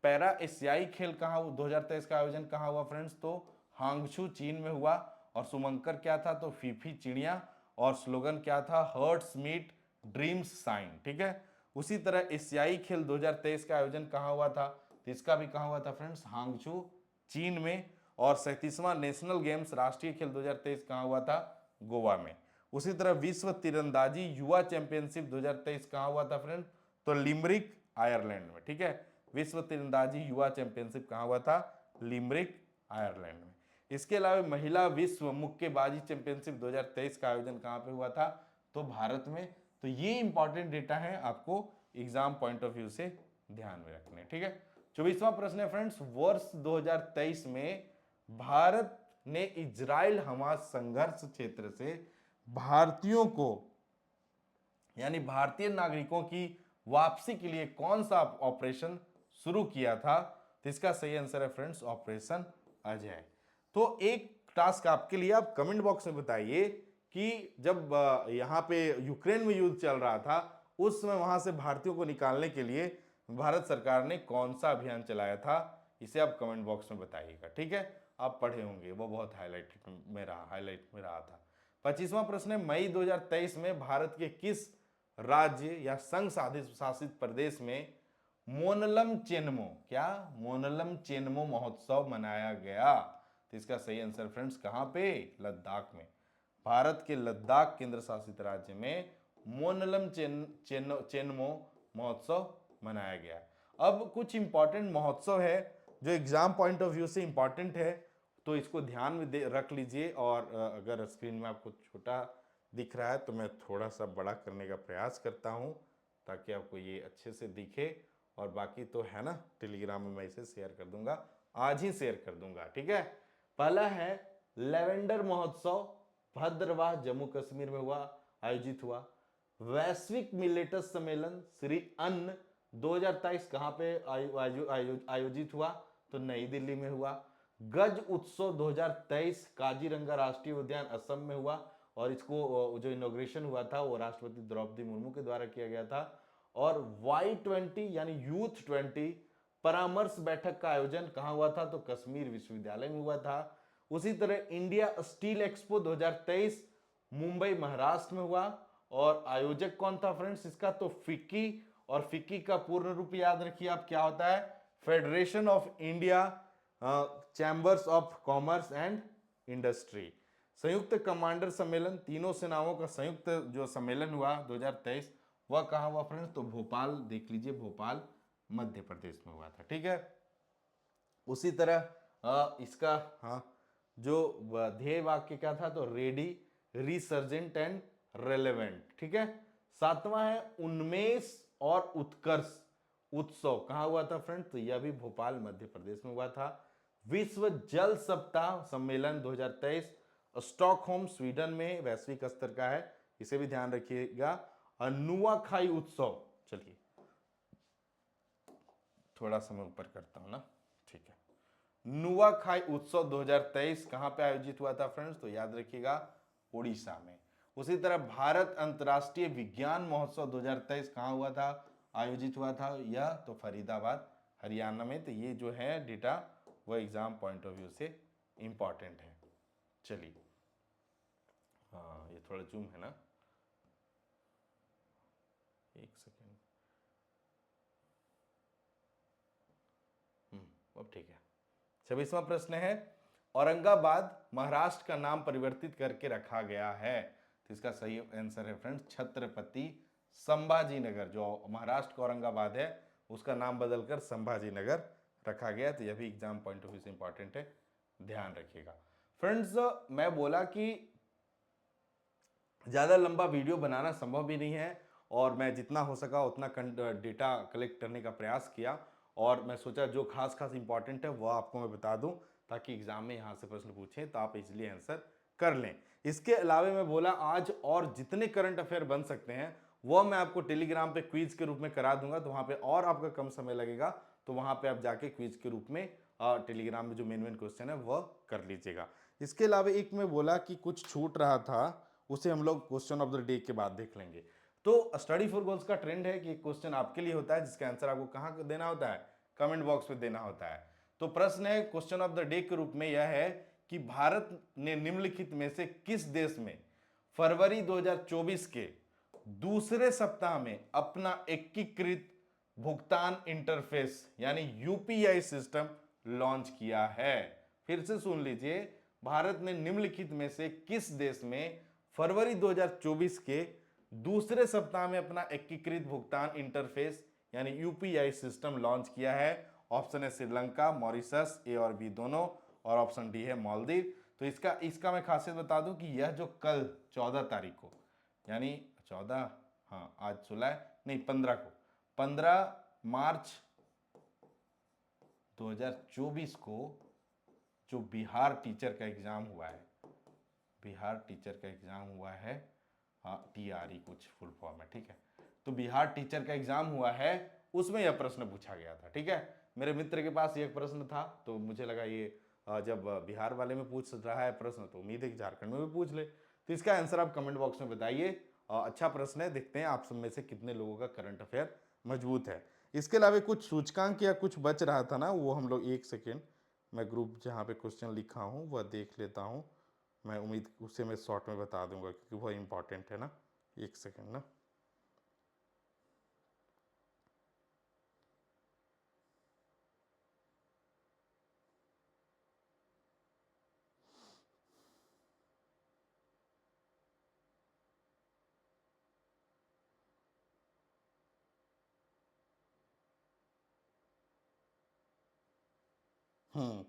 पैरा एशियाई खेल कहाँ हुआ, 2023 का आयोजन कहाँ हुआ फ्रेंड्स, तो हांगझू चीन में हुआ। और शुभंकर क्या था, तो फीफी चिड़िया। और स्लोगन क्या था, हर्ट्स मीट ड्रीम्स साइन। ठीक है, उसी तरह एशियाई खेल 2023 का आयोजन कहाँ हुआ था, तो इसका भी कहाँ हुआ था फ्रेंड्स, हांगझू चीन में। और 37वां नेशनल गेम्स राष्ट्रीय खेल 2023 कहाँ हुआ था, गोवा में। उसी तरह विश्व तीरंदाजी युवा चैंपियनशिप 2023 कहाँ हुआ था फ्रेंड, तो लिमरिक आयरलैंड में। ठीक है, विश्व तीरंदाजी युवा चैंपियनशिप कहाँ हुआ था, लिमरिक आयरलैंड में। इसके अलावा महिला विश्व मुक्केबाजी चैंपियनशिप 2023 का आयोजन कहाँ पे हुआ था, तो भारत में। तो ये इंपॉर्टेंट डेटा है, आपको एग्जाम पॉइंट ऑफ व्यू से ध्यान में रखने। ठीक है, 24वां प्रश्न है फ्रेंड्स, वर्ष 2023 में भारत ने इजराइल हमास संघर्ष क्षेत्र से भारतीयों को यानी भारतीय नागरिकों की वापसी के लिए कौन सा ऑपरेशन शुरू किया था, तो इसका सही आंसर है फ्रेंड्स ऑपरेशन अजय। तो एक टास्क आपके लिए, आप कमेंट बॉक्स में बताइए कि जब यहाँ पे यूक्रेन में युद्ध चल रहा था उस समय वहां से भारतीयों को निकालने के लिए भारत सरकार ने कौन सा अभियान चलाया था, इसे आप कमेंट बॉक्स में बताइएगा। ठीक है, आप पढ़े होंगे, वो बहुत हाईलाइट में रहा था। 25वां प्रश्न है, मई 2023 में भारत के किस राज्य या संघ शासित प्रदेश में मोनलम चेन्मो, क्या मोनलम चेन्मो महोत्सव मनाया गया, तो इसका सही आंसर फ्रेंड्स कहां पे, लद्दाख में। भारत के लद्दाख केंद्र शासित राज्य में मोनलम चेन्मो महोत्सव मनाया गया। अब कुछ इंपॉर्टेंट महोत्सव है जो एग्जाम पॉइंट ऑफ व्यू से इंपॉर्टेंट है, तो इसको ध्यान में रख लीजिए। और अगर स्क्रीन में आपको छोटा दिख रहा है तो मैं थोड़ा सा बड़ा करने का प्रयास करता हूं ताकि आपको ये अच्छे से दिखे। और बाकी तो है ना, टेलीग्राम में मैं इसे शेयर कर दूंगा, आज ही शेयर कर दूंगा। ठीक है, पहला है लेवेंडर महोत्सव, भद्रवाह जम्मू कश्मीर में हुआ, आयोजित हुआ। वैश्विक मिलेटस सम्मेलन श्री अन्न 2023 कहां पे आयोजित हुआ, तो नई दिल्ली में हुआ। गज उत्सव 2023 काजीरंगा राष्ट्रीय उद्यान असम में हुआ, और इसको जो इनॉग्रेशन हुआ था वो राष्ट्रपति द्रौपदी मुर्मू के द्वारा किया गया था। और Y20 यानी यूथ 20 परामर्श बैठक का आयोजन कहां हुआ था, तो कश्मीर विश्वविद्यालय में हुआ था। उसी तरह India steel expo 2023 Mumbai Maharashtra में हुआ, और आयोजक कौन था फ्रेंड्स इसका, तो फिक्की। और फिक्की का पूर्ण रूप याद रखिए आप, क्या होता है, federation of India chambers of commerce and industry. संयुक्त कमांडर सम्मेलन, तीनों सेनाओं का संयुक्त जो सम्मेलन हुआ 2023, वह कहां हुआ फ्रेंड्स, तो भोपाल, देख लीजिए भोपाल मध्य प्रदेश में हुआ था। ठीक है, उसी तरह इसका जो ध्येय वाक्य क्या था, तो रेडी, रिसर्जेंट एंड रेलेवेंट। ठीक है, 7वां है उन्मेष और उत्कर्ष उत्सव, कहां हुआ था फ्रेंड, तो यह भी भोपाल मध्य प्रदेश में हुआ था। विश्व जल सप्ताह सम्मेलन 2023 स्टॉकहोम स्वीडन में वैश्विक स्तर का है, इसे भी ध्यान रखिएगा। नुआखाई उत्सव, चलिए थोड़ा समय ऊपर करता हूं ना, ठीक है। नुआखाई उत्सव 2023 कहां पे आयोजित हुआ था फ्रेंड्स, तो याद रखिएगा उड़ीसा में। उसी तरह भारत अंतर्राष्ट्रीय विज्ञान महोत्सव 2023 कहां हुआ था, आयोजित हुआ था, यह तो फरीदाबाद हरियाणा में। तो ये जो है डेटा वह एग्जाम पॉइंट ऑफ व्यू से इंपॉर्टेंट है। चलिए, हाँ ये थोड़ा जूम है ना, एक सेकेंड, अब ठीक है। 26वां प्रश्न है, औरंगाबाद महाराष्ट्र का नाम परिवर्तित करके रखा गया है, तो इसका सही आंसर है फ्रेंड्स छत्रपति संभाजी नगर। जो महाराष्ट्र का औरंगाबाद है उसका नाम बदलकर संभाजी नगर रखा गया, तो यह भी एग्जाम पॉइंट ऑफ व्यू से इंपॉर्टेंट है, ध्यान रखिएगा। फ्रेंड्स मैं बोला कि ज़्यादा लंबा वीडियो बनाना संभव भी नहीं है, और मैं जितना हो सका उतना डेटा कलेक्ट करने का प्रयास किया, और मैं सोचा जो खास इंपॉर्टेंट है वह आपको मैं बता दूं, ताकि एग्जाम में यहाँ से प्रश्न पूछें तो आप इजीली आंसर कर लें। इसके अलावा मैं बोला आज और जितने करंट अफेयर बन सकते हैं वो मैं आपको टेलीग्राम पे क्विज के रूप में करा दूंगा, तो वहां पे और आपका कम समय लगेगा, तो वहां पे आप जाके क्विज के रूप में टेलीग्राम में जो मेन मेन क्वेश्चन है वह कर लीजिएगा। इसके अलावा एक मैं बोला कि कुछ छूट रहा था, उसे हम लोग क्वेश्चन ऑफ द डे के बाद देख लेंगे। तो स्टडी फॉर गोल्स का ट्रेंड है कि एक क्वेश्चन आपके लिए होता है जिसका आंसर आपको कहां देना होता है, कमेंट बॉक्स में देना होता है। तो प्रश्न है क्वेश्चन ऑफ द डे के रूप में यह है कि भारत ने निम्नलिखित में से किस देश में फरवरी 2024 के दूसरे सप्ताह में अपना एकीकृत भुगतान इंटरफेस यानी यूपीआई सिस्टम लॉन्च किया है। फिर से सुन लीजिए, भारत ने निम्नलिखित में से किस देश में फरवरी 2024 के दूसरे सप्ताह में अपना एकीकृत भुगतान इंटरफेस यानी यूपीआई सिस्टम लॉन्च किया है? ऑप्शन है श्रीलंका, मॉरिशस, ए और बी दोनों, और ऑप्शन डी है मालदीव। तो इसका मैं खासियत बता दूं कि यह जो कल 14 तारीख को यानी 14, हाँ आज 16 नहीं 15 को, 15 मार्च 2024 को जो बिहार टीचर का एग्जाम हुआ है, बिहार टीचर का एग्जाम हुआ है, हाँ TRE कुछ फुल फॉर्म है, ठीक है। तो बिहार टीचर का एग्जाम हुआ है, उसमें यह प्रश्न पूछा गया था, ठीक है। मेरे मित्र के पास यह प्रश्न था तो मुझे लगा ये जब बिहार वाले में पूछ रहा है प्रश्न तो उम्मीद है कि झारखंड में भी पूछ ले। तो इसका आंसर आप कमेंट बॉक्स में बताइए। अच्छा प्रश्न है, देखते हैं आप सब में से कितने लोगों का करंट अफेयर मजबूत है। इसके अलावा कुछ सूचकांक या कुछ बच रहा था ना, वो हम लोग एक सेकेंड, मैं ग्रुप जहाँ पे क्वेश्चन लिखा हूँ वह देख लेता हूँ। मैं उम्मीद उसे मैं शॉर्ट में बता दूंगा क्योंकि वह इंपॉर्टेंट है ना। एक सेकेंड ना,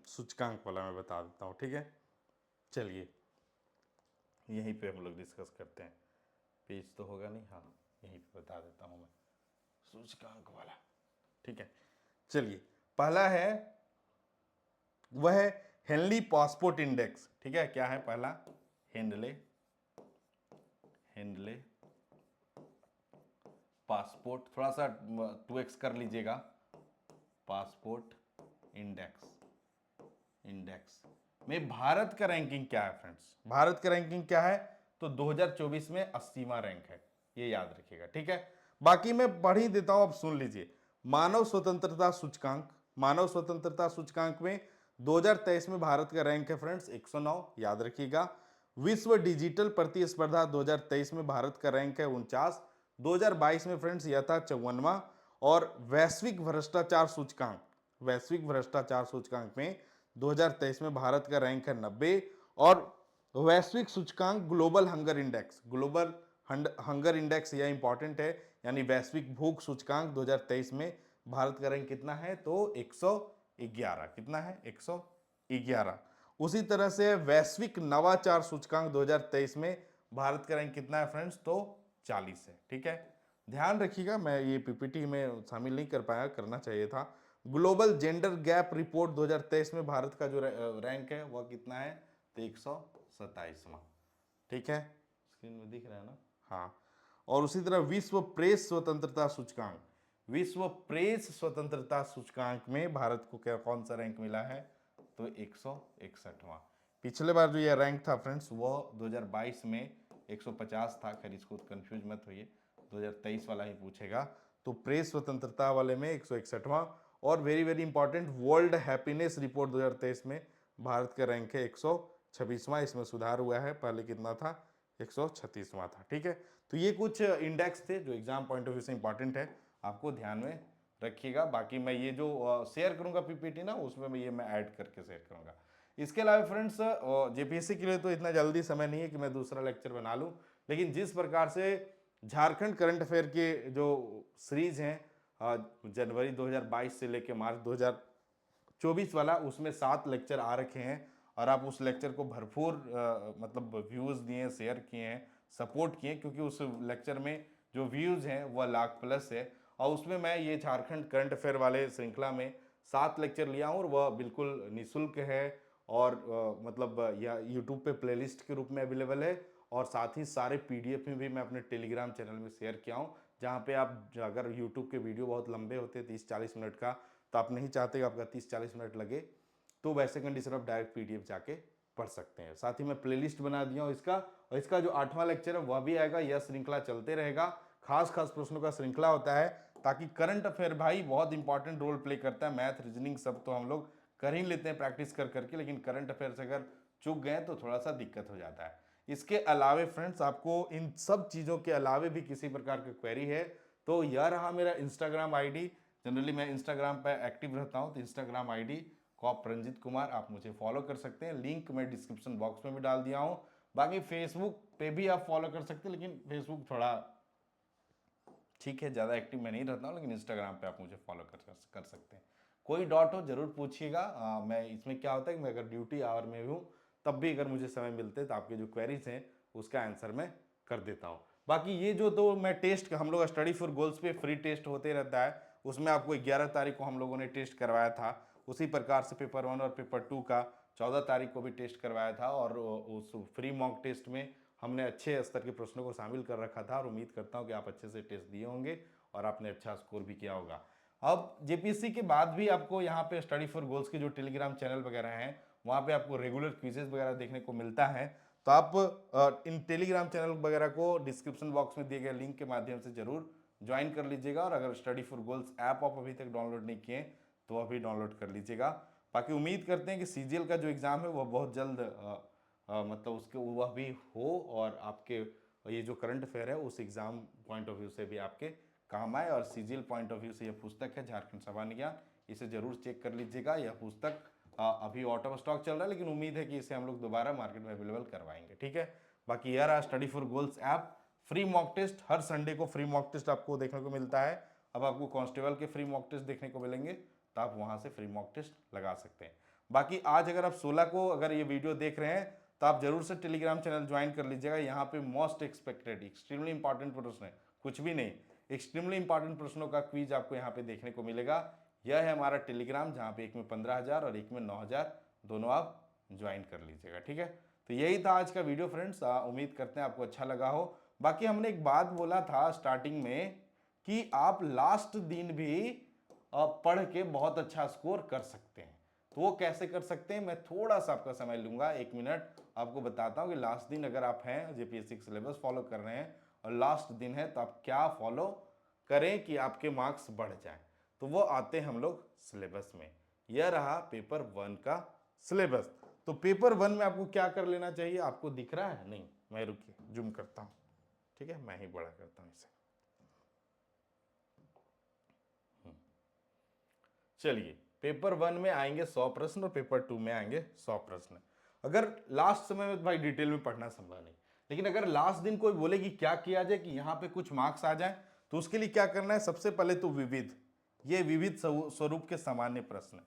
सूचकांक वाला मैं बता देता हूँ, ठीक है। चलिए यहीं पे हम लोग डिस्कस करते हैं, पेज तो होगा नहीं, हाँ यहीं पे बता देता हूँ मैं सूचकांक वाला, ठीक है। चलिए पहला है वह है हेनली पासपोर्ट इंडेक्स, ठीक है। क्या है पहला? हेनले, हेनले पासपोर्ट, थोड़ा सा 2x कर लीजिएगा, पासपोर्ट इंडेक्स, इंडेक्स में भारत का रैंकिंग क्या है फ्रेंड्स? भारत का रैंकिंग क्या है? तो 2024 में 80वां रैंक है, ये याद रखिएगा, ठीक है। बाकी मैं पढ़ ही देता हूं, अब सुन लीजिए। मानव स्वतंत्रता सूचकांक, मानव स्वतंत्रता सूचकांक में 2023 में भारत का रैंक है फ्रेंड्स 109, याद रखिएगा। विश्व डिजिटल प्रतिस्पर्धा 2023 में भारत का रैंक है 49, 2022 में फ्रेंड्स यह था 54वां। और वैश्विक भ्रष्टाचार सूचकांक, वैश्विक भ्रष्टाचार सूचकांक में 2023 में भारत का रैंक है 90। और वैश्विक सूचकांक global hunger index, global hunger index यह इंपॉर्टेंट है, यानी वैश्विक भूख सूचकांक 2023 में भारत का रैंक कितना है? तो 111, कितना है? 111। उसी तरह से वैश्विक नवाचार सूचकांक 2023 में भारत का रैंक कितना है फ्रेंड्स? तो 40 है, ठीक है। ध्यान रखिएगा, मैं ये PPT में शामिल नहीं कर पाया, करना चाहिए था। ग्लोबल जेंडर गैप रिपोर्ट 2023 में भारत का जो रैंक है वह कितना है? तो 127वां, ठीक है। स्क्रीन में दिख रहा है ना? हाँ। और उसी तरह विश्व प्रेस स्वतंत्रता सूचकांक, विश्व प्रेस स्वतंत्रता सूचकांक में भारत को क्या कौन सा रैंक मिला है? तो 161वां। पिछले बार जो यह रैंक था फ्रेंड्स वो 2022 में 150 था, खैर इसको कंफ्यूज मत होइए, 2023 वाला ही पूछेगा। तो प्रेस स्वतंत्रता वाले में 161वां। और very very important, world happiness report 2023 में भारत का रैंक है 126वां, इसमें सुधार हुआ है, पहले कितना था? 136वां था, ठीक है। तो ये कुछ इंडेक्स थे जो एग्जाम पॉइंट ऑफ व्यू से इंपॉर्टेंट है, आपको ध्यान में रखिएगा। बाकी मैं ये जो शेयर करूंगा PPT ना, उसमें मैं ऐड करके शेयर करूंगा। इसके अलावा फ्रेंड्स JPSC के लिए तो इतना जल्दी समय नहीं है कि मैं दूसरा लेक्चर बना लूं, लेकिन जिस प्रकार से झारखंड करंट अफेयर के जो सीरीज हैं जनवरी 2022 से लेकर मार्च 2024 वाला, उसमें 7 लेक्चर आ रखे हैं और आप उस लेक्चर को भरपूर मतलब व्यूज़ दिए, शेयर किए हैं, सपोर्ट किए, क्योंकि उस लेक्चर में जो व्यूज़ हैं वह लाख प्लस है। और उसमें मैं ये झारखंड करंट अफेयर वाले श्रृंखला में 7 लेक्चर लिया हूँ और वह बिल्कुल निःशुल्क है और मतलब या यूट्यूब पे प्लेलिस्ट के रूप में अवेलेबल है, और साथ ही सारे पीडीएफ में भी मैं अपने टेलीग्राम चैनल में शेयर किया हूँ, जहाँ पे आप अगर यूट्यूब के वीडियो बहुत लंबे होते हैं 30-40 मिनट का, तो आप नहीं चाहते कि आपका 30-40 मिनट लगे, तो वैसे कंडीशन आप डायरेक्ट पीडीएफ जाके पढ़ सकते हैं। साथ ही मैं प्लेलिस्ट बना दिया हूँ इसका, और इसका जो 8वां लेक्चर है वह भी आएगा, यह श्रृंखला चलते रहेगा, खास खास प्रश्नों का श्रृंखला होता है, ताकि करंट अफेयर भाई बहुत इंपॉर्टेंट रोल प्ले करता है। मैथ रीजनिंग सब तो हम लोग कर ही लेते हैं प्रैक्टिस कर करके, लेकिन करंट अफेयर से अगर चूक गए तो थोड़ा सा दिक्कत हो जाता है। इसके अलावे फ्रेंड्स, आपको इन सब चीज़ों के अलावे भी किसी प्रकार की क्वेरी है तो यह रहा मेरा इंस्टाग्राम आईडी। जनरली मैं इंस्टाग्राम पर एक्टिव रहता हूँ, तो Instagram ID cop Ranjit Kumar, आप मुझे फॉलो कर सकते हैं, लिंक मैं डिस्क्रिप्शन बॉक्स में भी डाल दिया हूँ। बाकी फेसबुक पे भी आप फॉलो कर सकते हैं, लेकिन फेसबुक थोड़ा ठीक है, ज़्यादा एक्टिव मैं नहीं रहता हूँ, लेकिन इंस्टाग्राम पे आप मुझे फॉलो कर सकते हैं। कोई डाउट हो जरूर पूछिएगा। मैं इसमें क्या होता है कि मैं अगर ड्यूटी आवर में हूँ तब भी अगर मुझे समय मिलते हैं तो आपके जो क्वेरीज हैं उसका आंसर मैं कर देता हूँ। बाकी ये जो तो मैं टेस्ट, हम लोग स्टडी फॉर गोल्स पे फ्री टेस्ट होते रहता है, उसमें आपको 11 तारीख को हम लोगों ने टेस्ट करवाया था। उसी प्रकार से पेपर 1 और पेपर 2 का 14 तारीख को भी टेस्ट करवाया था, और उस फ्री मॉक टेस्ट में हमने अच्छे स्तर के प्रश्नों को शामिल कर रखा था, और उम्मीद करता हूं कि आप अच्छे से टेस्ट दिए होंगे और आपने अच्छा स्कोर भी किया होगा। अब जेपीएससी के बाद भी आपको यहाँ पे स्टडी फॉर गोल्स के जो टेलीग्राम चैनल वगैरह हैं वहाँ पे आपको रेगुलर क्विजेज वगैरह देखने को मिलता है, तो आप इन टेलीग्राम चैनल वगैरह को डिस्क्रिप्शन बॉक्स में दिए गए लिंक के माध्यम से जरूर ज्वाइन कर लीजिएगा। और अगर स्टडी फॉर गोल्स ऐप आप अभी तक डाउनलोड नहीं किए तो अभी डाउनलोड कर लीजिएगा। बाकी उम्मीद करते हैं कि सीजीएल का जो एग्ज़ाम है वह बहुत जल्द मतलब उसके वह भी हो, और आपके ये जो करंट अफेयर है उस एग्ज़ाम पॉइंट ऑफ व्यू से भी आपके काम आए। और सीजीएल पॉइंट ऑफ व्यू से यह पुस्तक है झारखंड सामान्य ज्ञान, इसे जरूर चेक कर लीजिएगा। यह पुस्तक अभी आउट ऑफ स्टॉक चल रहा है, लेकिन उम्मीद है कि इसे हम लोग दोबारा मार्केट में अवेलेबल करवाएंगे। ठीक है, बाकी यह रहा study for goals app. Free mock test हर संडे को फ्री मॉक टेस्ट आपको देखने को मिलता है। अब आपको कांस्टेबल के फ्री मॉक टेस्ट देखने को मिलेंगे, तो आप वहां से फ्री मॉक टेस्ट लगा सकते हैं। बाकी आज अगर आप 16 को अगर ये वीडियो देख रहे हैं तो आप जरूर से टेलीग्राम चैनल ज्वाइन कर लीजिएगा। यहाँ पे मोस्ट एक्सपेक्टेड एक्सट्रीमली इंपॉर्टेंट प्रश्न है, कुछ भी नहीं, एक्सट्रीमली इंपॉर्टेंट प्रश्नों का क्विज आपको यहाँ पे देखने को मिलेगा। यह है हमारा टेलीग्राम, जहाँ पे एक में 15,000 और एक में 9,000 दोनों आप ज्वाइन कर लीजिएगा। ठीक है, तो यही था आज का वीडियो फ्रेंड्स, उम्मीद करते हैं आपको अच्छा लगा हो। बाकी हमने एक बात बोला था स्टार्टिंग में कि आप लास्ट दिन भी पढ़ के बहुत अच्छा स्कोर कर सकते हैं, तो वो कैसे कर सकते हैं मैं थोड़ा सा आपका समय लूंगा, 1 मिनट आपको बताता हूं कि लास्ट दिन अगर आप हैं जेपीएससी सिलेबस फॉलो कर रहे हैं और लास्ट दिन है तो आप क्या फॉलो करें कि आपके मार्क्स बढ़ जाएं। तो वो आते हैं हम लोग सिलेबस में। यह रहा पेपर 1 का सिलेबस। तो पेपर 1 में आपको क्या कर लेना चाहिए, आपको दिख रहा है? नहीं, मैं रुकिए जूम करता हूं। ठीक है, मैं ही बड़ा करता हूं इसे। चलिए, पेपर 1 में आएंगे 100 प्रश्न और पेपर 2 में आएंगे 100 प्रश्न। अगर लास्ट समय में, भाई डिटेल में पढ़ना संभव नहीं, लेकिन अगर लास्ट दिन कोई बोले कि क्या किया जाए कि यहाँ पे कुछ मार्क्स आ जाए, तो उसके लिए क्या करना है, सबसे पहले तो ये विविध स्वरूप के सामान्य प्रश्न।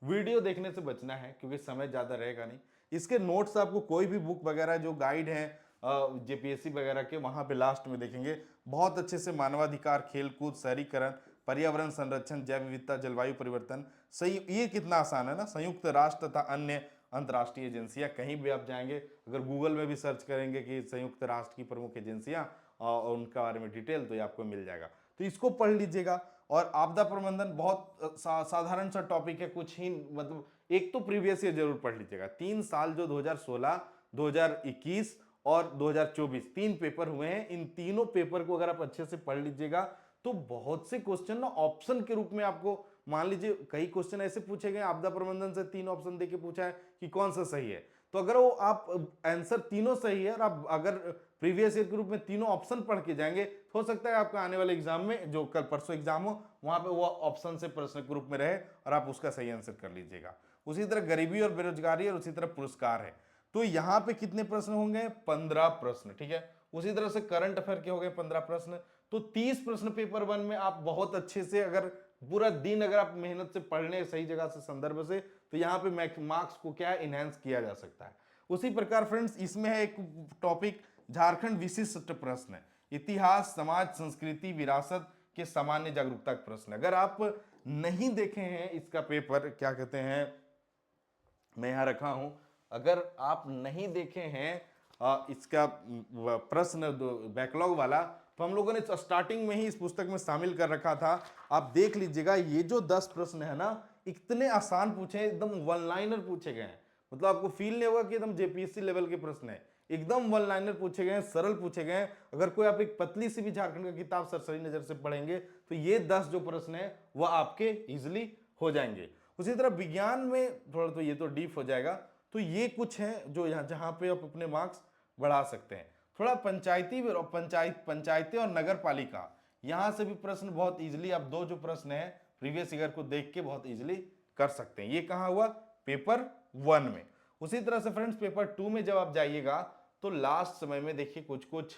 वीडियो देखने से बचना है क्योंकि समय ज़्यादा रहेगा नहीं। इसके नोट्स आपको कोई भी बुक वगैरह जो गाइड है जेपीएससी वगैरह के, वहाँ पे लास्ट में देखेंगे बहुत अच्छे से मानवाधिकार, खेलकूद, शहरीकरण, पर्यावरण संरक्षण, जैव विविधता, जलवायु परिवर्तन, सही, ये कितना आसान है ना। संयुक्त राष्ट्र तथा अन्य अंतर्राष्ट्रीय एजेंसियां, कहीं भी आप जाएंगे अगर गूगल में भी सर्च करेंगे कि संयुक्त राष्ट्र की प्रमुख एजेंसियां और उनके बारे में डिटेल, तो ये आपको मिल जाएगा, तो इसको पढ़ लीजिएगा। और आपदा प्रबंधन बहुत साधारण सा टॉपिक है, कुछ ही मतलब एक तो प्रीवियस ईयर जरूर पढ़ लीजिएगा। 3 साल जो 2016, 2021 और 2024 3 पेपर हुए हैं, इन तीनों पेपर को अगर आप अच्छे से पढ़ लीजिएगा तो बहुत से क्वेश्चन ना ऑप्शन के रूप में आपको, मान लीजिए कई क्वेश्चन ऐसे पूछे गए आपदा प्रबंधन से 3 ऑप्शन देके पूछा है कि कौन सा सही है, तो अगर वो आप आंसर तीनों सही है और आप अगर प्रीवियस ईयर के रूप में तीनों ऑप्शन पढ़ के जाएंगे, तो हो सकता है आपका आने वाले एग्जाम में, जो कल परसों एग्जाम हो, वहां पे वो ऑप्शन से प्रश्न के रूप में रहे और आप उसका सही आंसर कर लीजिएगा। उसी तरह गरीबी और बेरोजगारी और उसी तरह पुरस्कार है, तो यहां पे कितने प्रश्न होंगे, 15 प्रश्न। ठीक है, उसी तरह से करंट अफेयर के हो गए 15 प्रश्न, तो 30 प्रश्न पेपर 1 में आप बहुत अच्छे से, अगर पूरा दिन अगर आप मेहनत से पढ़ लें सही जगह से, संदर्भ से, तो यहाँ पे मार्क्स को क्या इनहेंस किया जा सकता है। उसी प्रकार फ्रेंड्स इसमें है एक टॉपिक झारखंड विशिष्ट प्रश्न, इतिहास, समाज, संस्कृति, विरासत के सामान्य जागरूकता प्रश्न। अगर आप नहीं देखे हैं इसका पेपर, क्या कहते हैं, मैं यहाँ रखा हूं। अगर आप नहीं देखे हैं इसका प्रश्न बैकलॉग वाला, तो हम लोगों ने स्टार्टिंग में ही इस पुस्तक में शामिल कर रखा था। आप देख लीजिएगा, ये जो 10 प्रश्न है ना, इतने आसान पूछे हैं, एकदम वन लाइनर पूछे गए हैं। मतलब आपको फील नहीं होगा कि एकदम जेपीएससी लेवल के प्रश्न है, एकदम वन लाइनर पूछे गए हैं, सरल पूछे गए हैं। अगर कोई आप एक पतली सी भी झारखंड का किताब सरसरी नजर से पढ़ेंगे तो ये 10 जो प्रश्न है वह आपके इजिली हो जाएंगे। उसी तरह विज्ञान में थोड़ा तो ये तो डीप हो जाएगा, तो ये कुछ है जो यहाँ जहां पे आप अपने मार्क्स बढ़ा सकते हैं। थोड़ा पंचायती और नगर पालिका, यहां से भी प्रश्न बहुत इजीली, आप दो जो प्रश्न है प्रीवियस ईयर को देख के बहुत इजीली कर सकते हैं। ये कहां हुआ? पेपर 1 में। उसी तरह से फ्रेंड्स पेपर 2 में जब आप जाइएगा तो लास्ट समय में देखिए कुछ कुछ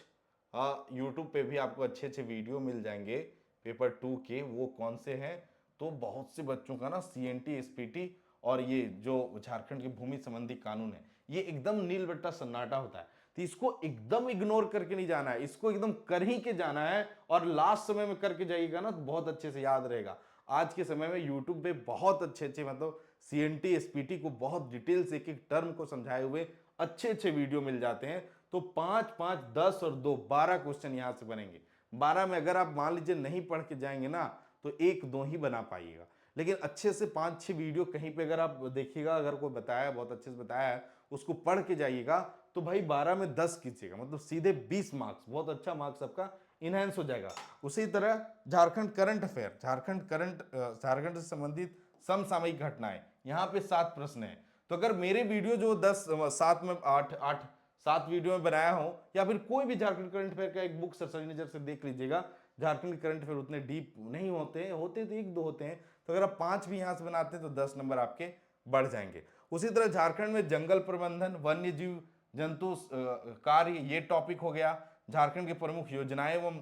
यूट्यूब पे भी आपको अच्छे अच्छे वीडियो मिल जाएंगे पेपर 2 के। वो कौन से हैं? तो बहुत से बच्चों का ना सीएनटी, एसपीटी और ये जो झारखंड के भूमि संबंधी कानून है, ये एकदम नील बट्टा सन्नाटा होता है। तो इसको एकदम इग्नोर करके नहीं जाना है, इसको एकदम कर ही के जाना है। और लास्ट समय में करके जाइएगा ना तो बहुत अच्छे से याद रहेगा। आज के समय में यूट्यूब पे बहुत अच्छे अच्छे मतलब सीएनटी, एसपीटी को बहुत डिटेल से एक एक टर्म को समझाए हुए अच्छे अच्छे वीडियो मिल जाते हैं। तो 5 5 10 और 2 12 क्वेश्चन यहां से बनेंगे। 12 में अगर आप मान लीजिए नहीं पढ़ के जाएंगे ना तो 1 2 ही बना पाइएगा, लेकिन अच्छे से 5 6 वीडियो कहीं पे अगर आप देखिएगा, अगर कोई बताया बहुत अच्छे से बताया है उसको पढ़ के जाइएगा तो भाई 12 में 10 कीजिएगा, मतलब सीधे 20 मार्क्स, बहुत अच्छा मार्क्स आपका इनहेंस हो जाएगा। उसी तरह झारखंड करंट अफेयर, झारखंड से संबंधित समसामयिक घटनाएं, यहाँ पे 7 प्रश्न है। तो अगर मेरे वीडियो जो 10 7 में 8 7 वीडियो में बनाया हूं, या फिर कोई भी झारखंड करंट अफेयर का एक बुक सरसरी नजर से देख लीजिएगा, झारखंड करंट अफेयर उतने डीप नहीं होते होते तो 1 2 होते हैं। तो अगर आप 5 भी यहां से बनाते हैं तो 10 नंबर आपके बढ़ जाएंगे। उसी तरह झारखंड में जंगल प्रबंधन, वन्य जीव जंतु कार्य, ये टॉपिक हो गया। झारखंड की प्रमुख योजनाएं एवं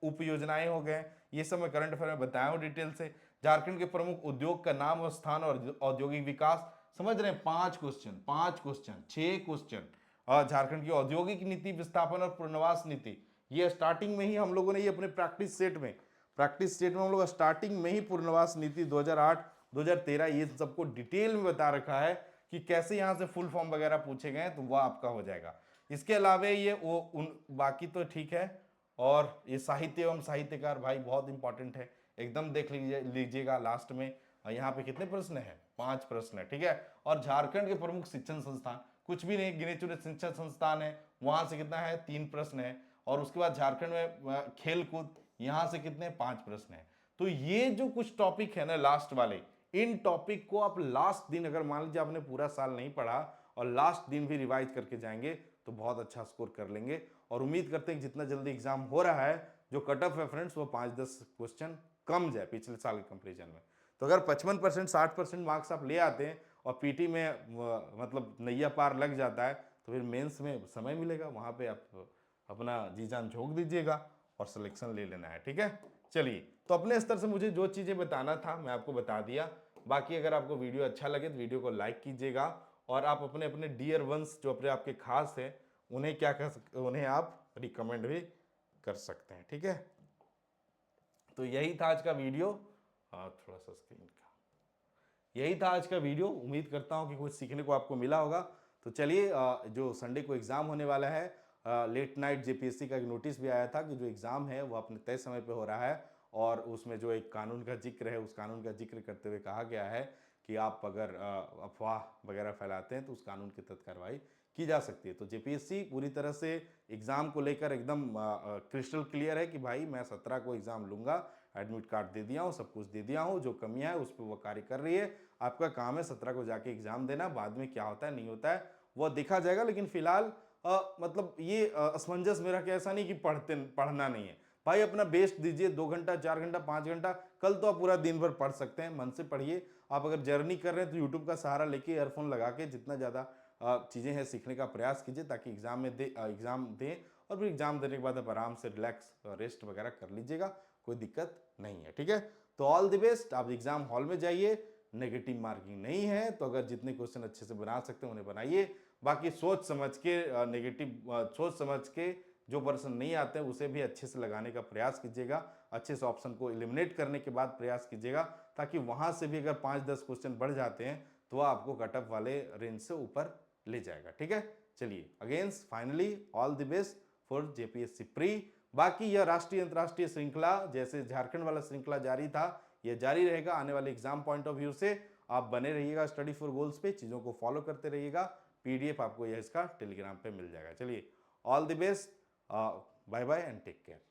उप योजनाएं हो गए, ये सब मैं करंट अफेयर में बताया हूं डिटेल से। झारखंड के प्रमुख उद्योग का नाम और स्थान और औद्योगिक विकास, समझ रहे हैं? 5 क्वेश्चन, 5 क्वेश्चन, 6 क्वेश्चन। और झारखंड की औद्योगिक नीति, विस्थापन और पुनर्वास नीति, ये स्टार्टिंग में ही हम लोगों ने ये अपने प्रैक्टिस सेट में हम लोग स्टार्टिंग में ही पुनर्वास नीति 2008 2013 ये सबको डिटेल में बता रखा है कि कैसे यहां से फुल फॉर्म वगैरह पूछे गए, तो वह आपका हो जाएगा। इसके अलावा ये वो उन बाकी तो ठीक है। और ये साहित्य एवं साहित्यकार भाई बहुत इंपॉर्टेंट है, एकदम देख लीजिएगा लास्ट में। यहाँ पे कितने प्रश्न है? 5 प्रश्न है, ठीक है। और झारखंड के प्रमुख शिक्षण संस्थान, कुछ भी नहीं, गिने चुने शिक्षण संस्थान है, वहां से कितना है? 3 प्रश्न है। और उसके बाद झारखंड में खेल कूद, यहां से कितने? 5 प्रश्न है। तो ये जो कुछ टॉपिक है ना लास्ट वाले, इन टॉपिक को आप लास्ट दिन, अगर मान लीजिए आपने पूरा साल नहीं पढ़ा और लास्ट दिन भी रिवाइज करके जाएंगे तो बहुत अच्छा स्कोर कर लेंगे। और उम्मीद करते हैं कि जितना जल्दी एग्जाम हो रहा है, जो कट ऑफ है फ्रेंड्स वो 5-10 क्वेश्चन कम जाए पिछले साल के कंपेरिजन में। तो अगर 55% 60% मार्क्स आप ले आते हैं और पीटी में मतलब नैया पार लग जाता है, तो फिर मेंस में समय मिलेगा, वहां पे आप अपना जी जान झोंक दीजिएगा और सिलेक्शन ले लेना है, ठीक है। चलिए, तो अपने स्तर से मुझे जो चीजें बताना था मैं आपको बता दिया। बाकी अगर आपको वीडियो अच्छा लगे तो वीडियो को लाइक कीजिएगा, और आप अपने अपने डियर वंस जो अपने आपके खास है उन्हें क्या कर सकते, उन्हें आप रिकमेंड भी कर सकते हैं, ठीक है। तो यही था आज का वीडियो। थोड़ा सा स्क्रीन का, यही था आज का वीडियो। उम्मीद करता हूं कि कुछ सीखने को आपको मिला होगा। तो चलिए, जो संडे को एग्जाम होने वाला है, लेट नाइट जेपीएससी का एक नोटिस भी आया था कि जो एग्जाम है वो अपने तय समय पे हो रहा है, और उसमें जो एक कानून का जिक्र है, उस कानून का जिक्र करते हुए कहा गया है कि आप अगर अफवाह वगैरह फैलाते हैं तो उस कानून के तहत कार्रवाई की जा सकती है। तो जेपीएससी पूरी तरह से एग्जाम को लेकर एकदम क्रिस्टल क्लियर है कि भाई मैं 17 को एग्जाम लूंगा, एडमिट कार्ड दे दिया हूँ, सब कुछ दे दिया हूँ, जो कमियां है उस पर वो कार्य कर रही है। आपका काम है 17 को जाके एग्जाम देना, बाद में क्या होता है नहीं होता है वो देखा जाएगा। लेकिन फिलहाल मतलब ये असमंजस मेरा कि ऐसा नहीं कि पढ़ना नहीं है भाई, अपना बेस्ट दीजिए, 2 घंटा 4 घंटा 5 घंटा, कल तो आप पूरा दिन भर पढ़ सकते हैं, मन से पढ़िए। आप अगर जर्नी कर रहे हैं तो यूट्यूब का सहारा लेके ईयरफोन लगा के जितना ज़्यादा चीज़ें हैं सीखने का प्रयास कीजिए, ताकि एग्जाम दें और फिर एग्जाम देने के बाद आप आराम से रिलैक्स रेस्ट वगैरह कर लीजिएगा, कोई दिक्कत नहीं है, ठीक है। तो ऑल द बेस्ट, आप एग्जाम हॉल में जाइए। नेगेटिव मार्किंग नहीं है तो अगर जितने क्वेश्चन अच्छे से बना सकते हैं उन्हें बनाइए। बाकी सोच समझ के सोच समझ के जो पर्सन नहीं आते हैं उसे भी अच्छे से लगाने का प्रयास कीजिएगा, अच्छे से ऑप्शन को एलिमिनेट करने के बाद प्रयास कीजिएगा, ताकि वहां से भी अगर 5-10 क्वेश्चन बढ़ जाते हैं तो वो आपको कट ऑफ वाले रेंज से ऊपर ले जाएगा। ठीक है, चलिए against finally all the best for JPSC pre. बाकी यह राष्ट्रीय अंतर्राष्ट्रीय श्रृंखला जैसे झारखंड वाला श्रृंखला जारी था, यह जारी रहेगा आने वाले एग्जाम पॉइंट ऑफ व्यू से। आप बने रहिएगा स्टडी फॉर गोल्स पे, चीज़ों को फॉलो करते रहिएगा। पीडीएफ आपको यह इसका टेलीग्राम पे मिल जाएगा। चलिए all the best, bye bye and take care.